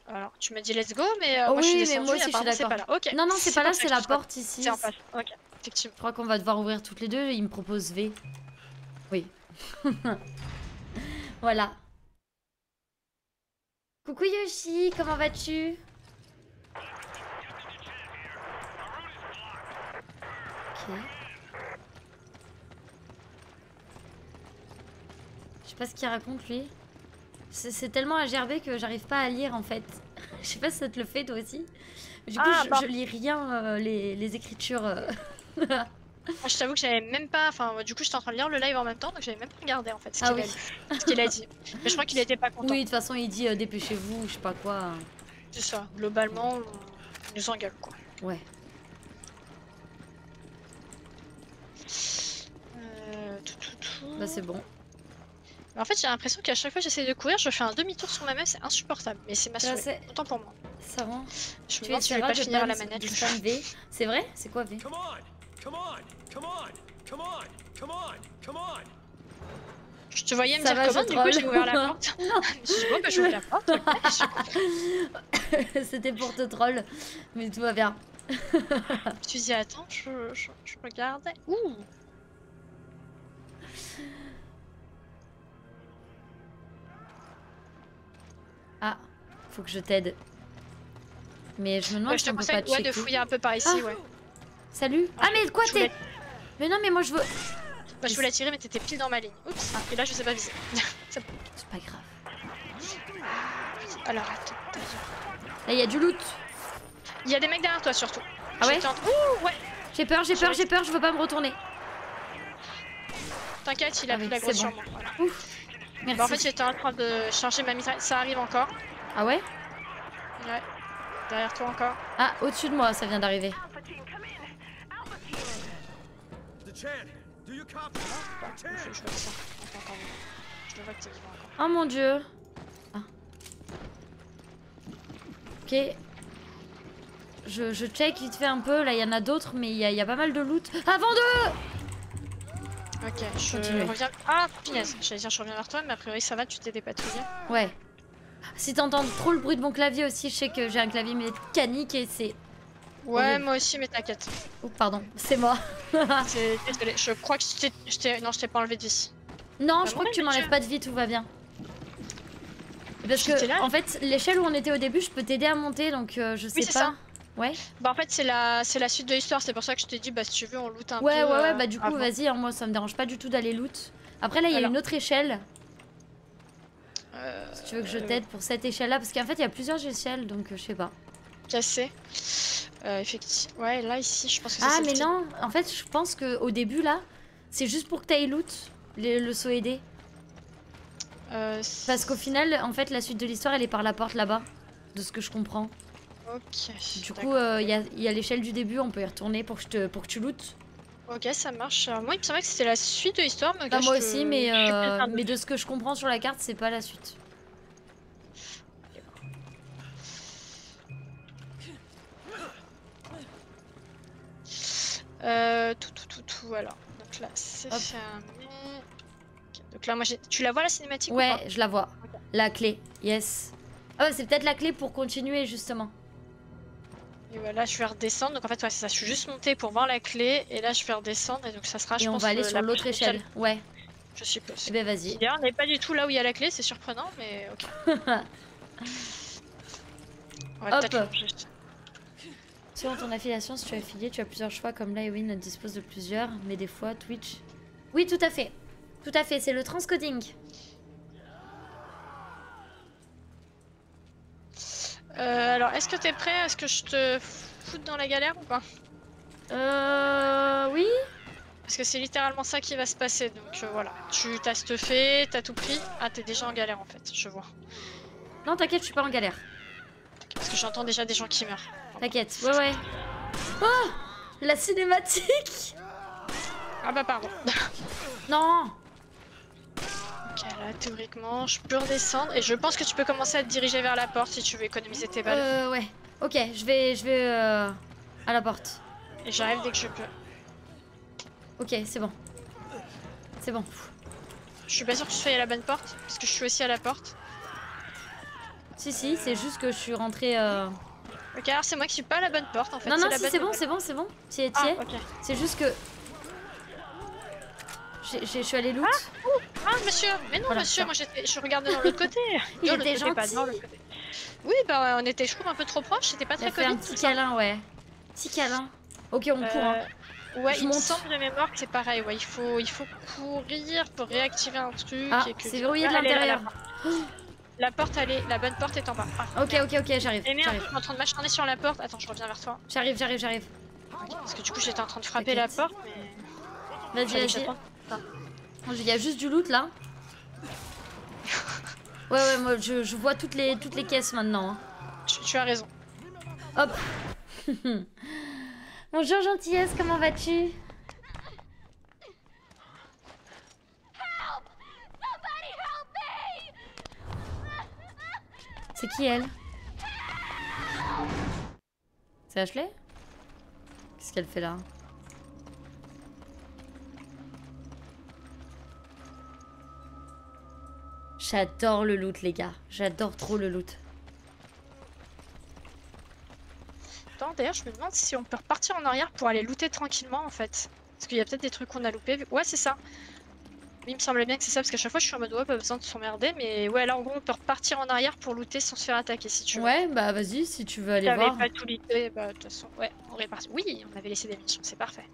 Alors tu me dis let's go, mais moi oui, je suis descendue, mais moi aussi je suis d'accord. Okay. Non, c'est pas là, c'est la porte ici. C'est en face, ok, effectivement. Je crois qu'on va devoir ouvrir toutes les deux, il me propose V. Oui. Voilà. Coucou Yoshi, comment vas-tu? Ok. Je sais pas ce qu'il raconte lui. C'est tellement à gerber que j'arrive pas à lire en fait. Je sais pas si ça te le fait toi aussi. Du coup je lis rien les écritures. Je t'avoue que j'avais même pas, enfin du coup j'étais en train de lire le live en même temps donc j'avais même pas regardé en fait ce qu'il a dit. Mais je crois qu'il était pas content. Oui de toute façon il dit dépêchez-vous, je sais pas quoi. C'est ça, globalement il nous engueule quoi. Ouais. Bah c'est bon. En fait j'ai l'impression qu'à chaque fois que j'essaie de courir je fais un demi-tour sur ma main, c'est insupportable. Mais c'est ma souris, autant pour moi. Ça va. Je me demande si je vais pas finir à la manette. V. C'est vrai? C'est quoi V? Je te voyais me dire comment, du coup j'ai ouvert la porte. Je dis bon bah j'ouvre la porte. C'était pour te troll, mais tout va bien. Je me suis dit, attends, je regardais. Ouh! Ah, faut que je t'aide. Mais je me demande Ouais, je si te on peut conseille pas de checker. fouiller un peu par ici, Ah. ouais. Salut. Ah mais quoi Je t'es... voulais- Mais non mais moi je veux... Bah, je voulais tirer, mais t'étais pile dans ma ligne. Oups, et là, je sais pas viser. C'est bon. C'est pas grave. Alors, attends, Là il y a du loot. il y a des mecs derrière toi, surtout. Ah ouais? J'étais en- Ouh, ouais! J'ai peur, j'ai peur, j'ai peur, je veux pas me retourner. T'inquiète, il a Ah pris oui, la c'est grosse bon. sur moi. Voilà. Ouf. Merci. Bah, en fait, j'étais en train de charger ma mitraille. Ça arrive encore. Ah ouais? Ouais. Derrière toi encore. Ah, au-dessus de moi, ça vient d'arriver. The Chan, do you copy? Bah, je vois que ça. Attends, je le vois que t'es vivant encore. Oh mon dieu. Ah. Ok. Je check vite fait un peu, là il y en a d'autres, mais il y a pas mal de loot. Avant d'eux! Ok, je Continuez. reviens. Ah, punaise, j'allais dire je reviens vers toi, mais a priori ça va, tu t'es dépatouillé. Ouais. Si t'entends trop le bruit de mon clavier aussi, je sais que j'ai un clavier mécanique et c'est... Ouais, Horrible. moi aussi, mais t'inquiète. Oh pardon, c'est moi. Désolé, je crois que non, je t'ai pas enlevé de vie. Non, Bah, je crois que ouais, tu mais m'enlèves tu- pas de vie, tout va bien. Parce J'étais que, là. en fait, l'échelle où on était au début, je peux t'aider à monter, donc je sais c'est pas. ça. Ouais. Bah, en fait, c'est la suite de l'histoire, c'est pour ça que je t'ai dit, bah, si tu veux, on loot un Ouais, peu. ouais, bah du coup, avant. vas-y, hein, moi ça me dérange pas du tout d'aller loot. Après, là, il y a Alors. une autre échelle. Si tu veux que je t'aide pour cette échelle-là, parce qu'en fait, il y a plusieurs échelles, donc je sais pas. Cassé. Effectivement. Ouais, là, ici, je pense que c'est Ah, mais celle-ci. non, en fait, je pense qu'au début, là, c'est juste pour que t'ailles loot le saut aidé. Parce qu'au final, en fait, la suite de l'histoire, elle est par la porte là-bas, de ce que je comprends. Ok. Du coup, il y a l'échelle du début, on peut y retourner pour que tu lootes. Ok, ça marche. Moi, il me semblait que c'était la suite de l'histoire, mais ok, Bah, moi je aussi, peux- mais, je suis plus fan de- mais de ce que je comprends sur la carte, c'est pas la suite. Tout, alors. Donc là, c'est Hop. fermé. Ok, donc là, moi, tu la vois la cinématique ou Ouais, pas je la vois. La clé, yes. Ah ouais, c'est peut-être la clé pour continuer, justement. Et voilà, je vais redescendre. Donc en fait, ouais, c'est ça. Je suis juste montée pour voir la clé. Et là, je vais redescendre. Et donc ça sera, Et je on pense, va aller la sur l'autre prochaine échelle. Ouais, je suppose. eh ben vas-y. D'ailleurs, on n'est pas du tout là où il y a la clé. C'est surprenant, mais ok. On va Hop. peut-être changer. Sur ton affiliation, si tu es affilié, tu as plusieurs choix, comme là, Ewin dispose de plusieurs, mais des fois, Twitch... Oui, tout à fait. Tout à fait, c'est le transcoding. Alors, est-ce que t'es prêt? Est-ce que je te foute dans la galère ou pas? Oui. Parce que c'est littéralement ça qui va se passer. Donc voilà, tu t'as stuffé, t'as tout pris. Ah, t'es déjà en galère en fait, je vois. Non, t'inquiète, je suis pas en galère. Parce que j'entends déjà des gens qui meurent. T'inquiète, ouais, ouais. Oh, la cinématique. Ah bah pardon. Non. Ok, là, théoriquement, je peux redescendre. Et je pense que tu peux commencer à te diriger vers la porte si tu veux économiser tes balles. Ouais. Ok, je vais à la porte. Et j'arrive dès que je peux. Ok, c'est bon. C'est bon. Je suis pas sûre que tu sois à la bonne porte, parce que je suis aussi à la porte. Si, c'est juste que je suis rentrée... Ok, alors c'est moi qui suis pas à la bonne porte en fait. Non, non, la si, bonne c'est bon, nouvelle. c'est bon, c'est bon. T'y es, Ah, t'y es. ok. C'est juste que... Je suis allée loot. Ah, monsieur! Mais non, Voilà, monsieur, ça. moi je regardais dans l'autre côté. Il Non, était l'autre côté, pas gentil. dans l'autre côté. Oui, bah on était, je trouve, un peu trop proches, c'était pas Il a très fait un Covid. petit câlin, ouais. Petit câlin. Ok, on court. Hein. Ouais, Je il me monte. semble de mémoire que c'est pareil, ouais, il faut courir pour réactiver un truc. Ah, et que c'est verrouillé de Allez, là, l'intérieur. La porte, la bonne porte est en bas. Ah, Ok, merde. ok, j'arrive. Et merde, J'arrive, je suis en train de m'acharner sur la porte. Attends, je reviens vers toi. j'arrive. Ok, parce que du coup, j'étais en train de frapper la T'inquiète. porte, mais. Vas-y, Fallait que vas-y. j'attende. Il y a juste du loot là. Ouais, moi je vois toutes les caisses maintenant. Hein. Tu as raison. Hop. Bonjour gentillesse, comment vas-tu? C'est qui elle? C'est Ashley? Qu'est-ce qu'elle fait là? J'adore le loot les gars, j'adore trop le loot. Tant temps. D'ailleurs, je me demande si on peut repartir en arrière pour aller looter tranquillement en fait. Parce qu'il y a peut-être des trucs qu'on a loupés. Ouais, c'est ça. Oui, il me semblait bien que c'est ça, parce qu'à chaque fois je suis en mode ouais, pas besoin de s'emmerder. Mais ouais, là en gros, on peut repartir en arrière pour looter sans se faire attaquer si tu veux. Ouais, bah vas-y, si tu veux aller J'avais voir. pas tout looté, bah de toute façon, ouais, on répartit. Oui, on avait laissé des missions, c'est parfait.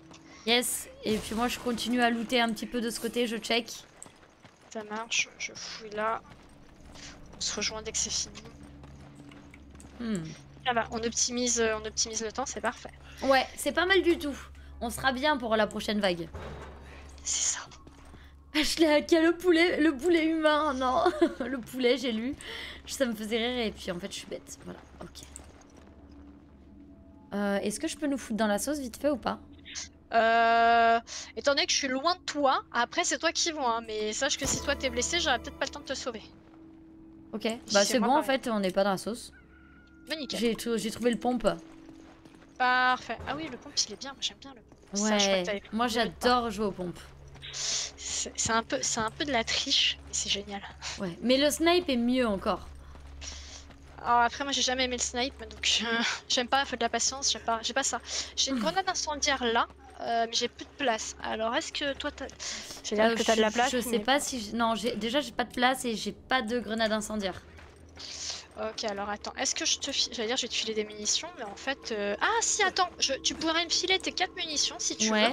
Yes, et puis moi je continue à looter un petit peu de ce côté, je check. Ça marche, je fouille là. On se rejoint dès que c'est fini. Ah bah, on optimise le temps, c'est parfait. Ouais, c'est pas mal du tout. On sera bien pour la prochaine vague. C'est ça. Ashley a qu'à le poulet humain, non. Le poulet, j'ai lu. Ça me faisait rire et puis en fait je suis bête. Voilà, ok. Est-ce que je peux nous foutre dans la sauce vite fait ou pas? Étant donné que je suis loin de toi, après c'est toi qui vois, hein, mais sache que si toi t'es blessé, j'aurais peut-être pas le temps de te sauver. Ok, bah c'est bon moi, en fait, on n'est pas dans la sauce. Bah nickel. J'ai trouvé le pompe. Parfait. Ah oui, le pompe il est bien, moi j'aime bien le pompe. Ça, je crois Ouais, que t'avais moi compris. j'adore jouer aux pompes. C'est un peu de la triche, mais c'est génial. Ouais, mais le snipe est mieux encore. Alors après moi j'ai jamais aimé le snipe, donc j'aime pas, faut de la patience, j'ai pas ça. J'ai une grenade incendiaire là, mais j'ai plus de place. Alors est-ce que toi t'as... J'ai l'air que t'as de la place. Je sais pas si... Non, déjà j'ai pas de place et j'ai pas de grenade incendiaire. Ok, alors attends, est-ce que je te file... J'allais dire je vais te filer des munitions, mais en fait... Ah si, attends, tu pourrais me filer tes 4 munitions si tu veux.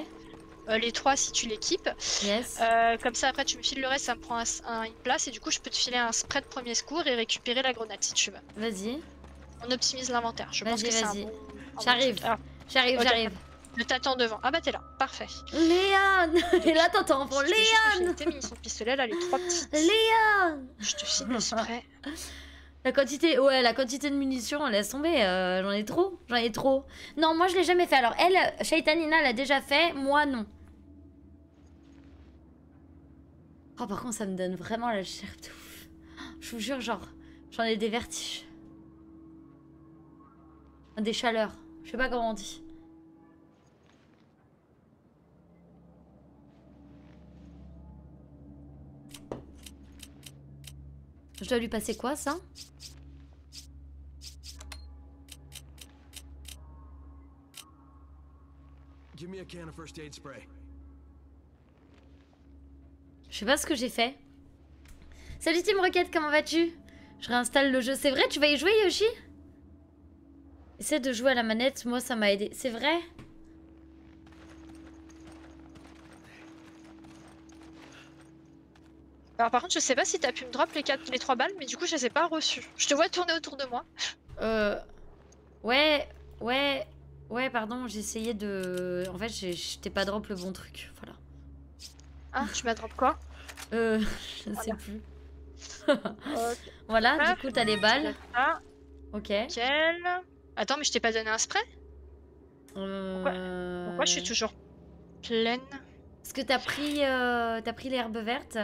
Les 3 si tu l'équipes. Yes. Comme ça après tu me files le reste, ça me prend une place et du coup je peux te filer un spray de premier secours et récupérer la grenade si tu veux. Vas-y. On optimise l'inventaire, je pense que c'est un bon... J'arrive, j'arrive. Je t'attends devant. Ah bah t'es là, parfait. Léane. Et là t'entends pour Léane. Tes munitions de pistolet là, les 3 petites. Léane. Je te file le spray. La quantité de munitions, laisse tomber, j'en ai trop. Non, moi je l'ai jamais fait. Alors elle, Shaitanina l'a déjà fait, moi non. Oh par contre ça me donne vraiment la chair de ouf. Je vous jure, genre, j'en ai des vertiges. Des chaleurs, je sais pas comment on dit. Je dois lui passer quoi ça? Give me a can of first aid spray. Je sais pas ce que j'ai fait. Salut Team Rocket, comment vas-tu? Je réinstalle le jeu. C'est vrai, tu vas y jouer Yoshi? Essaie de jouer à la manette, moi ça m'a aidé. C'est vrai? Alors par contre je sais pas si t'as pu me drop les 3 balles, mais du coup je les ai pas reçues. Je te vois tourner autour de moi. Ouais, pardon, j'essayais de... En fait, je t'ai pas drop le bon truc, voilà. Ah, tu m'as drop quoi? Je ne sais plus. Voilà, du coup, t'as les balles. Ok. Nickel. Attends, mais je t'ai pas donné un spray? Pourquoi je suis toujours pleine? Parce que t'as pris l'herbe verte.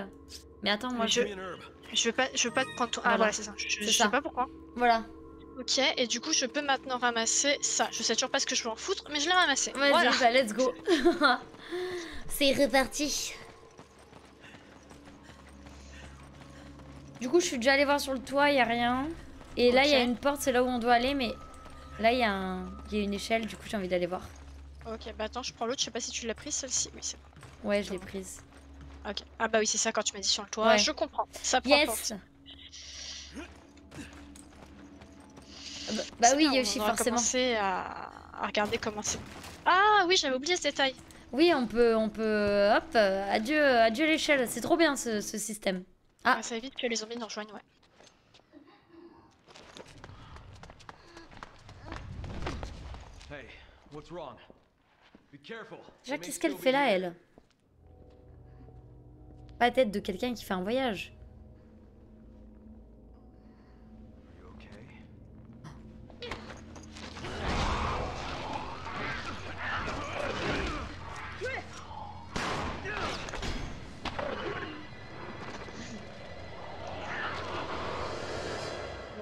Mais attends, moi je veux pas te prendre tout. Ah voilà, c'est ça. Je sais pas pourquoi. Voilà. Ok, et du coup je peux maintenant ramasser ça. Je sais toujours pas ce que je veux en foutre, mais je l'ai ramassé. Vas-y, voilà. Bah let's go. C'est reparti. Du coup je suis déjà allée voir sur le toit, y a rien. Et là il y a une porte, c'est là où on doit aller, mais là il y a une échelle, du coup j'ai envie d'aller voir. Ok, bah attends, je prends l'autre, je sais pas si tu l'as prise celle-ci. Oui, c'est bon. Ouais, je l'ai prise. Ok. Ah bah oui, c'est ça quand tu m'as dit sur le toit. Ouais. Je comprends. Ça prend yes. Bah oui, Yoshi, on va forcément. Commencer à regarder comment c'est. Ah oui, j'avais oublié ce détail. Oui, on peut, hop, adieu l'échelle. C'est trop bien ce système. Ah, ça évite que les zombies nous rejoignent, ouais. Hey, what's wrong? Be careful. Déjà, qu'est-ce qu'elle fait là, elle? Pas la tête de quelqu'un qui fait un voyage.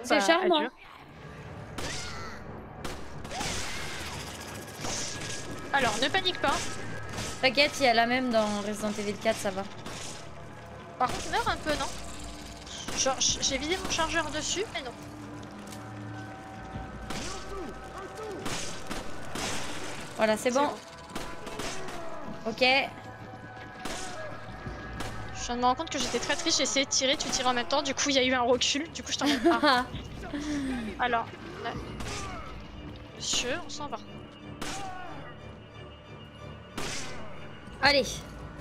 C'est charmant. Adieu. Alors, ne panique pas. T'inquiète, il y a la même dans Resident Evil 4, ça va. Par contre, meurs un peu, non? Genre, j'ai vidé mon chargeur dessus, mais non. Voilà, c'est bon. Ok. Je viens de me rendre compte que j'étais très triste, j'ai essayé de tirer, tu tires en même temps, du coup il y a eu un recul, du coup je t'en mets pas. Alors, là... Monsieur, on s'en va. Allez,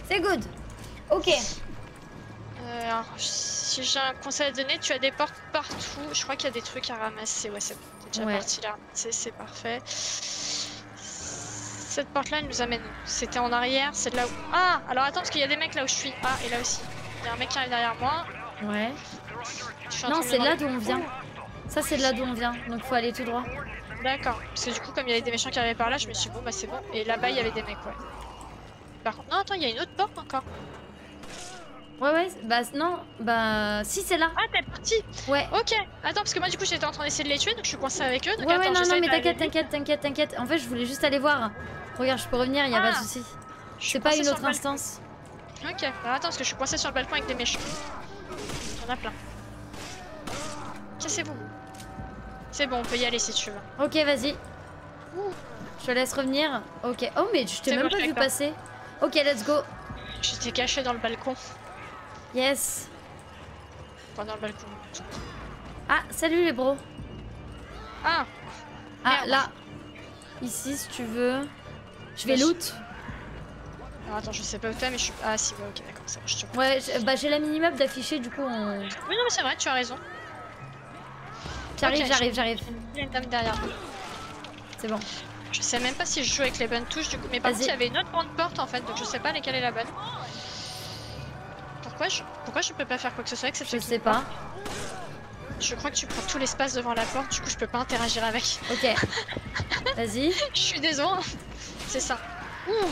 c'est good. Ok. Alors, si j'ai un conseil à donner, tu as des portes partout. Je crois qu'il y a des trucs à ramasser. Ouais, c'est bon. T'es déjà parti là. C'est parfait. Cette porte-là, elle nous amène. C'était en arrière, c'est de là où... Ah, alors attends, parce qu'il y a des mecs là où je suis. Ah, et là aussi. Il y a un mec qui arrive derrière moi. Ouais. Non, c'est là d'où on vient. Ça, c'est de là d'où on vient. Donc, faut aller tout droit. D'accord. Parce que du coup, comme il y avait des méchants qui arrivaient par là, je me suis dit, bon, bah c'est bon. Et là-bas, il y avait des mecs, ouais. Par contre, non, attends, il y a une autre porte encore. Ouais, bah non, bah si c'est là. Ah, t'es parti. Ouais. Ok. Attends, parce que moi, du coup, j'étais en train d'essayer de les tuer, donc je suis coincée avec eux. Donc Ouais, attends, non, mais t'inquiète. En fait, je voulais juste aller voir. Regarde, je peux revenir, y a pas de souci. C'est pas une autre instance. Ok. Alors, attends, parce que je suis coincée sur le balcon avec des méchants. Il y en a plein. Cassez-vous. C'est bon, on peut y aller si tu veux. Ok, vas-y. Je te laisse revenir. Ok. Oh, mais je t'ai même pas vu passer. Ok, let's go. J'étais cachée dans le balcon. Yes. Pas dans le balcon. Ah, salut les bros. Ah. Ah, là. Ici, si tu veux. Je vais loot. Alors attends, je sais pas où t'es, mais je suis... Ah si, ouais, ok, d'accord, ça marche, tu vois. Ouais, bah j'ai la minimap d'afficher, du coup on... Oui, non, mais c'est vrai, tu as raison. J'arrive. Il y a une dame derrière. C'est bon. Je sais même pas si je joue avec les bonnes touches, du coup. Mais par contre, il y avait une autre grande porte en fait, donc je sais pas laquelle est la bonne. Pourquoi je peux pas faire quoi que ce soit avec cette Je sais pas. Je crois que tu prends tout l'espace devant la porte, du coup je peux pas interagir avec. Ok. Vas-y. Je suis désolée. C'est ça. Ouh.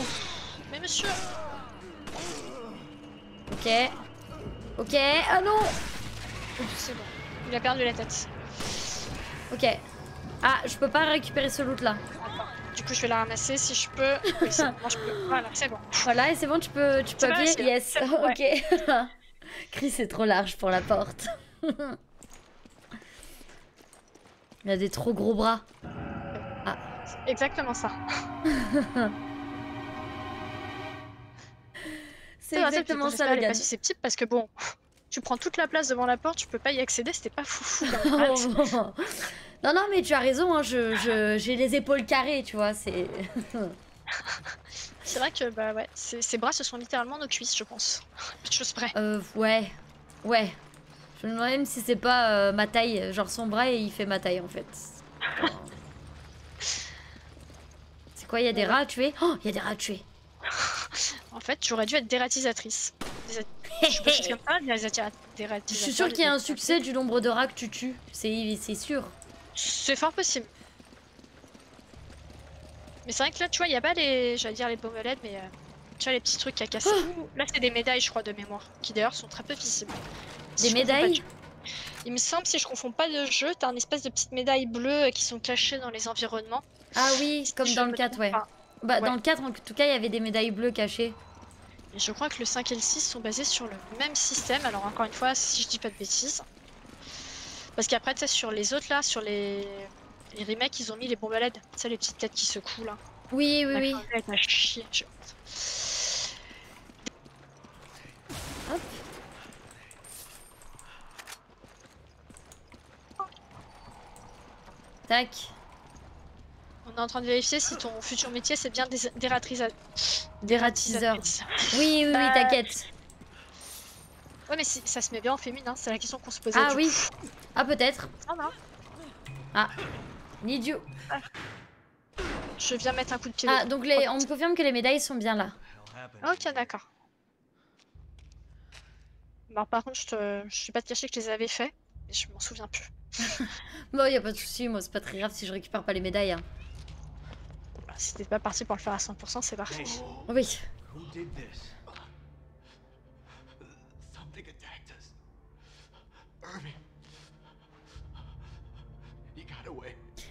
Mais monsieur. Ok. Ok. Ah non. C'est bon. Il a perdu la tête. Ok. Ah, je peux pas récupérer ce loot là. Du coup je vais la ramasser si je peux. Oui, c'est bon, je peux. Voilà, c'est bon. Voilà, et c'est bon, tu peux appuyer. Yes. Bon, ok. Chris c'est trop large pour la porte. Il a des trop gros bras. Ah. Exactement ça. C'est exactement ça, le gars. C'est petit parce que bon, tu prends toute la place devant la porte, tu peux pas y accéder, c'était pas foufou. Non, mais tu as raison, hein, j'ai les épaules carrées, tu vois, c'est... C'est vrai que, bah ouais, ses bras se sont littéralement nos cuisses, je pense. Peu de choses près. Ouais. Je me demande même si c'est pas ma taille, genre son bras et il fait ma taille en fait. C'est quoi, il y a des rats à tuer? Oh, il y a des rats à tuer. En fait, tu aurais dû être dératisatrice. Je suis sûre qu'il y a un succès du nombre de rats que tu tues, c'est sûr. C'est fort possible. Mais c'est vrai que là, tu vois, il n'y a pas les... J'allais dire les pommelettes, mais... Tu vois, les petits trucs à casser. Là, c'est des médailles, je crois, de mémoire. Qui d'ailleurs sont très peu visibles. Des médailles? Il me semble, si je confonds pas de jeu, t'as un espèce de petites médailles bleues qui sont cachées dans les environnements. Ah oui, comme dans le 4, ouais. Bah, dans le 4, en tout cas, il y avait des médailles bleues cachées. Et je crois que le 5 et le 6 sont basés sur le même système. Alors, encore une fois, si je dis pas de bêtises. Parce qu'après, tu sais, sur les autres, là, sur les remakes, ils ont mis les bombes à LED. Tu sais, les petites têtes qui secouent, là. Oui. À chier. Hop. Tac. On est en train de vérifier si ton futur métier c'est bien dératiseur. Oui, t'inquiète. Ouais, mais ça se met bien en féminin, c'est la question qu'on se posait. Ah oui. Ah, peut-être. Ah non. Ah. L'idiot. Je viens mettre un coup de pied. Ah, donc on me confirme que les médailles sont bien là. Ok, d'accord. Bon, par contre, je vais pas te cacher que je les avais fait, mais je m'en souviens plus. Bon, y a pas de souci, moi c'est pas très grave si je récupère pas les médailles. Hein. Si t'es pas parti pour le faire à 100%, c'est parfait. Oui.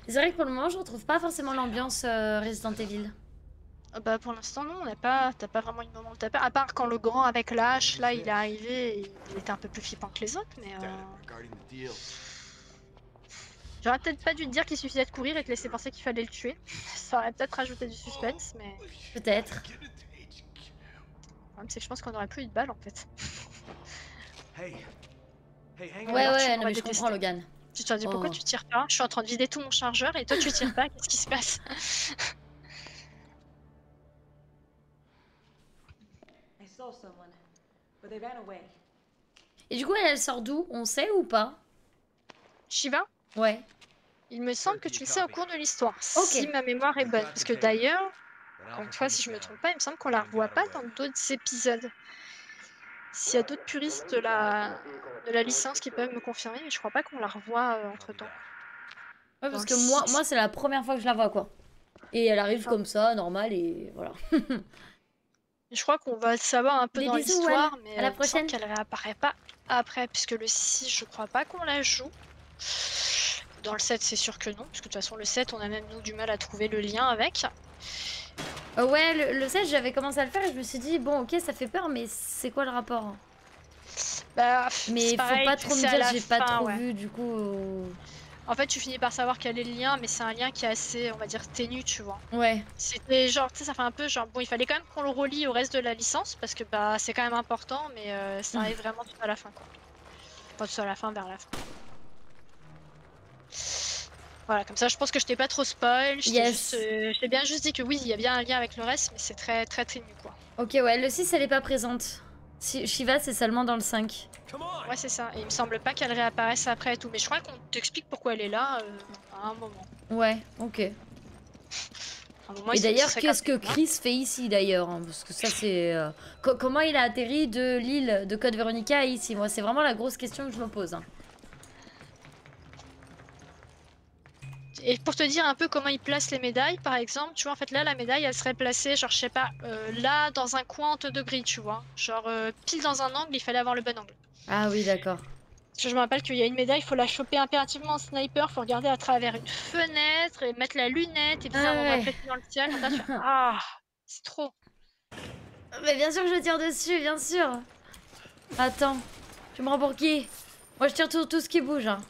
C'est vrai que pour le moment, je retrouve pas forcément l'ambiance Resident Evil. Bah pour l'instant non, t'as pas vraiment une moment de taper. À part quand le grand avec la hache, là il est arrivé, et il était un peu plus flippant que les autres, mais J'aurais peut-être pas dû te dire qu'il suffisait de courir et te laisser penser qu'il fallait le tuer. Ça aurait peut-être rajouté du suspense, mais... Peut-être. Le problème, c'est que je pense qu'on aurait plus eu de balles, en fait. Hey. Hey, hang Ouais, alors, tu ouais, non m'aurais mais je détesté. comprends, Logan. Tu te dis pourquoi Oh. tu tires pas? Je suis en train de vider tout mon chargeur et toi tu tires pas, qu'est-ce qui se passe? I saw someone, but they ran away. Et du coup, elle sort d'où? On sait ou pas? Shiva? Ouais. Il me semble que tu le sais au cours de l'histoire, Ok. si ma mémoire est bonne. Parce que d'ailleurs, encore une fois, si je me trompe pas, il me semble qu'on la revoit pas dans d'autres épisodes. S'il y a d'autres puristes de la licence qui peuvent me confirmer, mais je crois pas qu'on la revoit entre-temps. Ouais, parce Dans que le moi, 6. c'est la première fois que je la vois, quoi. Et elle arrive comme ça, normal, et voilà. Je crois qu'on va le savoir un peu Des dans bisous, l'histoire, Anne. mais À la il me semble prochaine. qu'elle réapparaît pas après, puisque le 6, je crois pas qu'on la joue. Dans le 7, c'est sûr que non, parce que de toute façon, le 7, on a même nous du mal à trouver le lien avec. Ouais, le 7, j'avais commencé à le faire et je me suis dit, bon, ok, ça fait peur, mais c'est quoi le rapport? Bah, Mais c'est faut pareil, pas trop me c'est à dire, la j'ai pas fin, trop ouais. vu, du coup... En fait, tu finis par savoir quel est le lien, mais c'est un lien qui est assez, on va dire, ténu, tu vois. Ouais. C'était genre, tu sais, ça fait un peu genre, bon, il fallait quand même qu'on le relie au reste de la licence, parce que bah, c'est quand même important, mais ça arrive vraiment tout à la fin, quoi. Pas tout à la fin, vers la fin. Voilà, comme ça, je pense que je t'ai pas trop spoil. Je t'ai bien juste dit que oui, il y a bien un lien avec le reste, mais c'est très très ténu, quoi. Ok, ouais, le 6, elle est pas présente. Shiva, c'est seulement dans le 5. Ouais, c'est ça. Et il me semble pas qu'elle réapparaisse après et tout, mais je crois qu'on t'explique pourquoi elle est là à un moment. Ouais, ok. Un moment, Et d'ailleurs, serait qu'est-ce que capté, hein. Chris fait ici, d'ailleurs? Parce que ça, c'est... comment il a atterri de l'île de Code Veronica à ici? Moi, c'est vraiment la grosse question que je me pose. Hein. Et pour te dire un peu comment ils placent les médailles, par exemple, tu vois, en fait, là, la médaille, elle serait placée, genre, je sais pas, là, dans un coin entre deux grilles, tu vois. Genre, pile dans un angle, il fallait avoir le bon angle. Ah oui, d'accord. Parce que je me rappelle qu'il y a une médaille, il faut la choper impérativement en sniper, faut regarder à travers une fenêtre, et mettre la lunette, et puis ça, on va presser dans le ciel. Là, tu fais, ah, c'est trop. Mais bien sûr que je tire dessus, bien sûr. Attends, tu me rends pour qui? Moi, je tire tout ce qui bouge. Hein.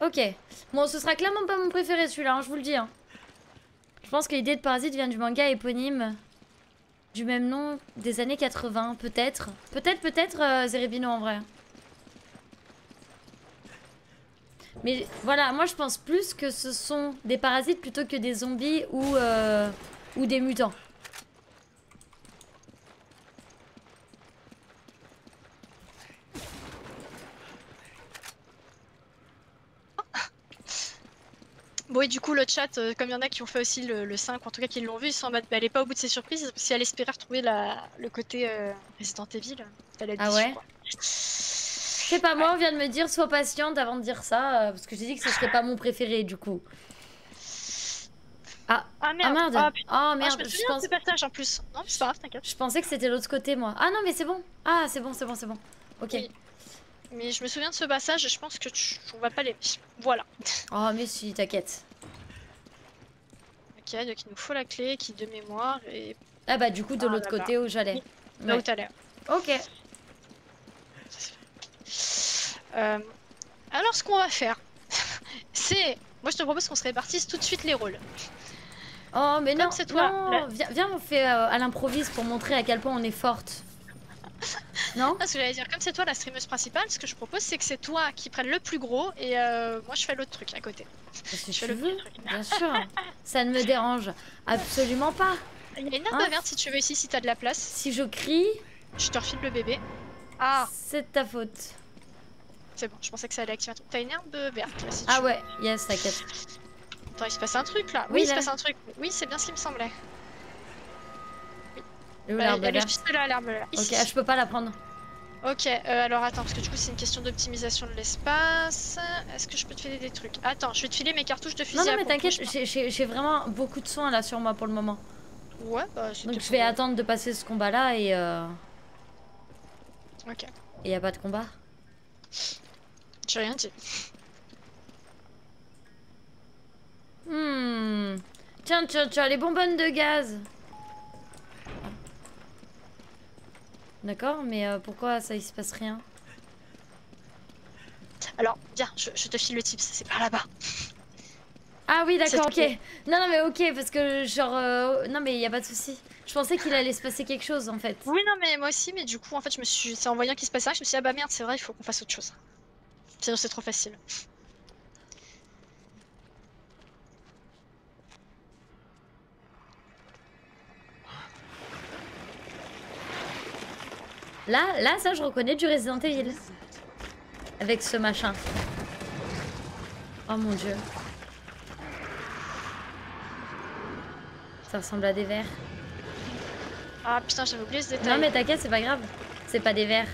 Ok. Bon, ce sera clairement pas mon préféré, celui-là, hein, je vous le dis. Hein. Je pense que l'idée de Parasite vient du manga éponyme du même nom des années 80, peut-être. Peut-être, Zerebino, en vrai. Mais voilà, moi, je pense plus que ce sont des parasites plutôt que des zombies ou des mutants. Bon, et du coup, le chat, comme il y en a qui ont fait aussi le 5, ou en tout cas qui l'ont vu, ils sont en mode, bah, elle est pas au bout de ses surprises. Si elle espérait retrouver le côté Resident Evil, elle a Ah déçue, ouais? quoi. Je sais pas, moi, on vient de me dire, sois patiente avant de dire ça, parce que j'ai dit que ce serait pas mon préféré, du coup. Ah, Ah merde! ah merde! Ah, putain. Oh Ah, merde, je me souviens de ce passage en plus. Non, mais c'est pas grave, t'inquiète. Je pensais que c'était l'autre côté, moi. Ah non, mais c'est bon. Ah, c'est bon. Ok. Oui. Mais je me souviens de ce passage et je pense que on va pas l'aimer. Voilà. Oh, mais si, t'inquiète. Ok, donc il nous faut la clé, qui de mémoire et Ah bah, du coup, de l'autre côté où j'allais. Oui. Là où t'as l'air. Ok. Alors, ce qu'on va faire, c'est. Moi, je te propose qu'on se répartisse tout de suite les rôles. Oh, mais Comme non, c'est toi, non. là. Viens, on fait à l'improviste pour montrer à quel point on est forte. Non? Ah, ce que j'allais dire, comme c'est toi la streameuse principale, ce que je propose, c'est que c'est toi qui prenne le plus gros et moi, je fais l'autre truc à côté. Si Je tu fais le veux, petit truc. bien sûr. Ça ne me dérange absolument pas. Il y a une arme Hein? verte si tu veux ici, si t'as de la place. Si je crie, Je te refile le bébé. Ah, c'est de ta faute. c'est bon, je pensais que ça allait activer un truc. T'as une herbe verte là si tu Ah veux. ouais, yes, t'inquiète. Attends, il se passe un truc là. Oui, Oui, il se là. passe un truc. Oui, c'est bien ce qui me semblait. Et où l'herbe Elle est verte? juste là, l'herbe là. Ok, Ici. ah, je peux pas la prendre. Ok, alors attends, parce que du coup c'est une question d'optimisation de l'espace. Est-ce que je peux te filer des trucs? Attends, je vais te filer mes cartouches de fusil Non, non, à mais pompe, t'inquiète, bouge pas. j'ai vraiment beaucoup de soins là sur moi pour le moment. Ouais, bah c'était Donc je vais pour- attendre de passer ce combat là et Ok, y a pas de combat. j'ai rien dit. Tiens, les bonbonnes de gaz. D'accord, mais pourquoi ça il se passe rien? Alors, viens, je te file le tips, c'est par là-bas. Ah oui, d'accord, ok. C'est Non, mais ok, parce que genre... Non, mais y a pas de souci. Je pensais qu'il allait se passer quelque chose, en fait. Oui, non, mais moi aussi, mais du coup, en fait, c'est en voyant qu'il se passait ça, je me suis dit, ah bah merde, c'est vrai, il faut qu'on fasse autre chose. Sinon, c'est trop facile. Là, ça, je reconnais du Resident Evil. Avec ce machin. Oh mon dieu. Ça ressemble à des vers. Ah putain, j'avais oublié ce détail. Non, mais t'inquiète, c'est pas grave. C'est pas des vers.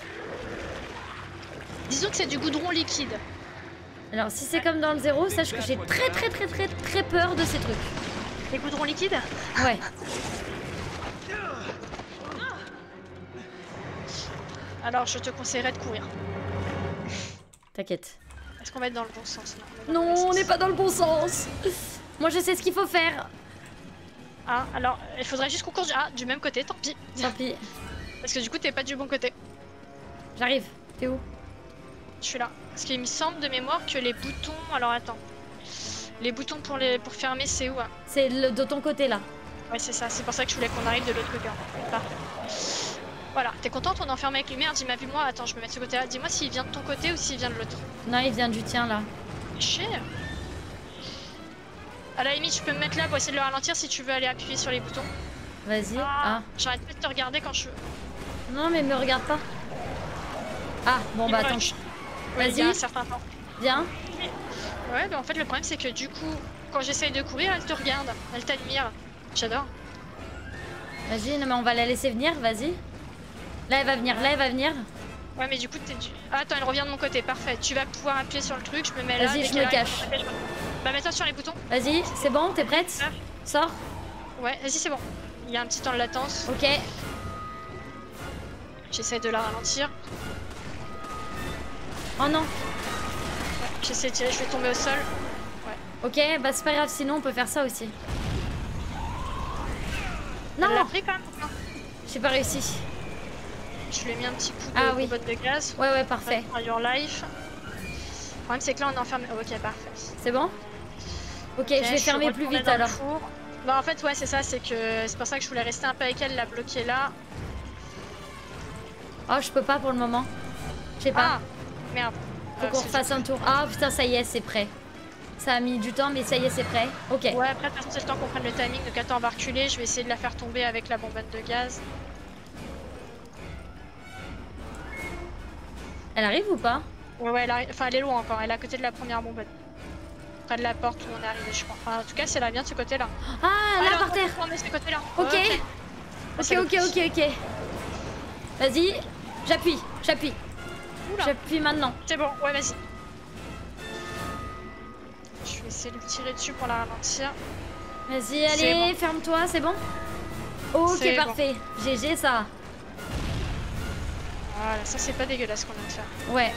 Disons que c'est du goudron liquide. Alors, si c'est comme dans le 0, sache que j'ai très peur de ces trucs. Les goudrons liquides? Ouais. Alors, je te conseillerais de courir. T'inquiète. Est-ce qu'on va être dans le bon sens? Non, on n'est pas dans le bon sens. Moi, je sais ce qu'il faut faire. Ah, alors, il faudrait juste qu'on court du même côté, tant pis. Tant pis. Parce que du coup, t'es pas du bon côté. J'arrive. T'es où? Je suis là. Parce qu'il me semble de mémoire que les boutons... Alors, attends. Les boutons pour fermer, c'est où hein? C'est de ton côté, là. Ouais, c'est ça. C'est pour ça que je voulais qu'on arrive de l'autre côté. Parfait. Voilà. T'es contente? On est enfermé avec lui. Merde, il m'a vu moi. Attends, je me mets de ce côté-là. Dis-moi s'il vient de ton côté ou s'il vient de l'autre. Non, il vient du tien, là. Chier. À la limite, je peux me mettre là pour essayer de le ralentir si tu veux aller appuyer sur les boutons. Vas-y. Ah. J'arrête pas de te regarder quand je... Non, mais me regarde pas. Ah, bon, bah attends. Ouais, il y a un Vas-y. certain temps. Viens. Ouais, bah en fait, le problème, c'est que du coup, quand j'essaye de courir, elle te regarde. Elle t'admire. J'adore. Vas-y, non, mais on va la laisser venir, vas-y. Là, elle va venir, là, elle va venir. Ouais, mais du coup, t'es du... Ah, attends, elle revient de mon côté. Parfait. Tu vas pouvoir appuyer sur le truc. Je me mets là. Vas-y, dès je qu'elle me arrive, cache. Bah, mets-toi sur les boutons. Vas-y, c'est bon, t'es prête? Sors. Ouais, vas-y, c'est bon. Il y a un petit temps de latence. Ok. J'essaie de la ralentir. Oh non. Ouais, j'essaie de tirer, je vais tomber au sol. Ouais. Ok, bah c'est pas grave, sinon on peut faire ça aussi. Non, Elle l'a pris quand même. Non. j'ai pas réussi. Je lui ai mis un petit coup de Ah oui. botte de gaz. Ouais, parfait. Your life. Le problème, c'est que là, on est enfermé. Oh, ok, parfait. C'est bon? Ok, je vais fermer plus vite alors. Bah, en fait, ouais, c'est ça. C'est pour ça que je voulais rester un peu avec elle, la bloquer là. Oh, je peux pas pour le moment. Je sais pas. Ah, merde. Faut qu'on refasse un tour. Ah putain, ça y est, c'est prêt. Ça a mis du temps, mais ça y est, c'est prêt. Ok. Ouais, après, de toute façon, c'est le temps qu'on prenne le timing. Donc, attends, on va reculer. Je vais essayer de la faire tomber avec la bonbonne de gaz. Elle arrive ou pas? Ouais, elle arrive. Enfin, elle est loin encore. Elle est à côté de la première bonbonne. Près de la porte où on est arrivé, je crois. Enfin, en tout cas, c'est là, bien de ce côté-là. Ah, là, par terre. On est de ce côté-là. Ok. Ok. Vas-y, j'appuie. Oula. J'appuie maintenant. C'est bon, ouais, vas-y. Je vais essayer de lui tirer dessus pour la ralentir. Vas-y, allez, bon. ferme-toi, c'est bon? Ok, C'est parfait. GG, ça. Voilà, ça c'est pas dégueulasse ce qu'on vient de faire. Ouais.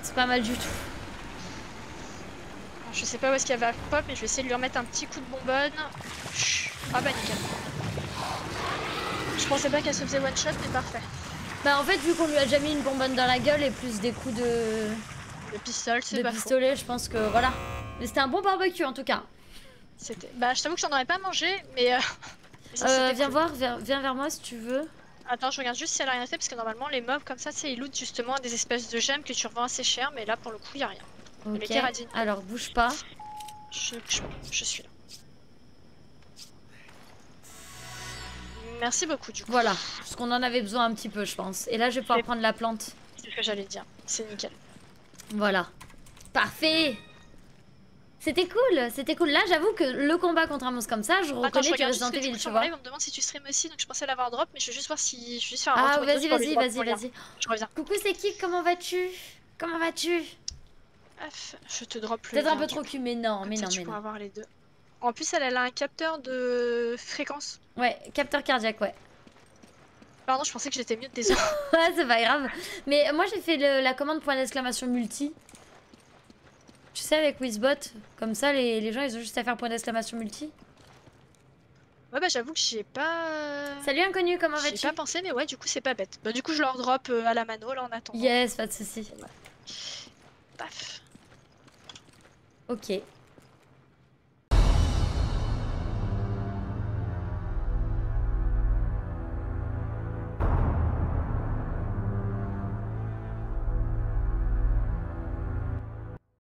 C'est pas mal du tout. Alors, je sais pas où est-ce qu'elle va pop, mais je vais essayer de lui remettre un petit coup de bonbonne. Chut. Ah bah nickel. Je pensais pas qu'elle se faisait one shot, mais parfait. Bah en fait, vu qu'on lui a déjà mis une bonbonne dans la gueule et plus des coups de pistolet, c'est pas pistolet, je pense que voilà. Mais c'était un bon barbecue en tout cas. C'était... Bah je t'avoue que j'en aurais pas mangé, mais... viens voir, viens vers moi si tu veux. Attends, je regarde juste si elle a rien fait, parce que normalement les mobs comme ça, ils lootent justement des espèces de gemmes que tu revends assez cher, mais là pour le coup, y a rien. Ok, alors bouge pas. Je suis là. Merci beaucoup du coup. Voilà, parce qu'on en avait besoin un petit peu je pense. Et là je vais pouvoir prendre la plante. C'est ce que j'allais dire, c'est nickel. Voilà. Parfait. C'était cool. Là j'avoue que le combat contre un monstre comme ça, je reconnais du Resident Evil, tu vois. On me demande si tu stream aussi, donc je pensais l'avoir drop, mais je veux juste voir si... Je veux juste faire Ah un vas-y. Je reviens. Coucou c'est qui, comment vas-tu? Je te drop le peut-être un peu lien, trop cul, mais non, tu pourras avoir les deux. En plus, elle a un capteur de fréquence. Ouais, capteur cardiaque, ouais. Pardon, je pensais que j'étais mieux, désolé. Ouais, c'est pas grave. Mais moi, j'ai fait la commande point d'exclamation multi. Tu sais, avec Wizbot, comme ça, les gens, ils ont juste à faire point d'exclamation multi. Ouais, bah j'avoue que j'y ai pas... Salut inconnu, comment vas-tu? J'y ai pas pensé, mais ouais, du coup, c'est pas bête. Bah du coup, je leur drop à la mano, là, en attendant. Yes, pas de soucis. Ok.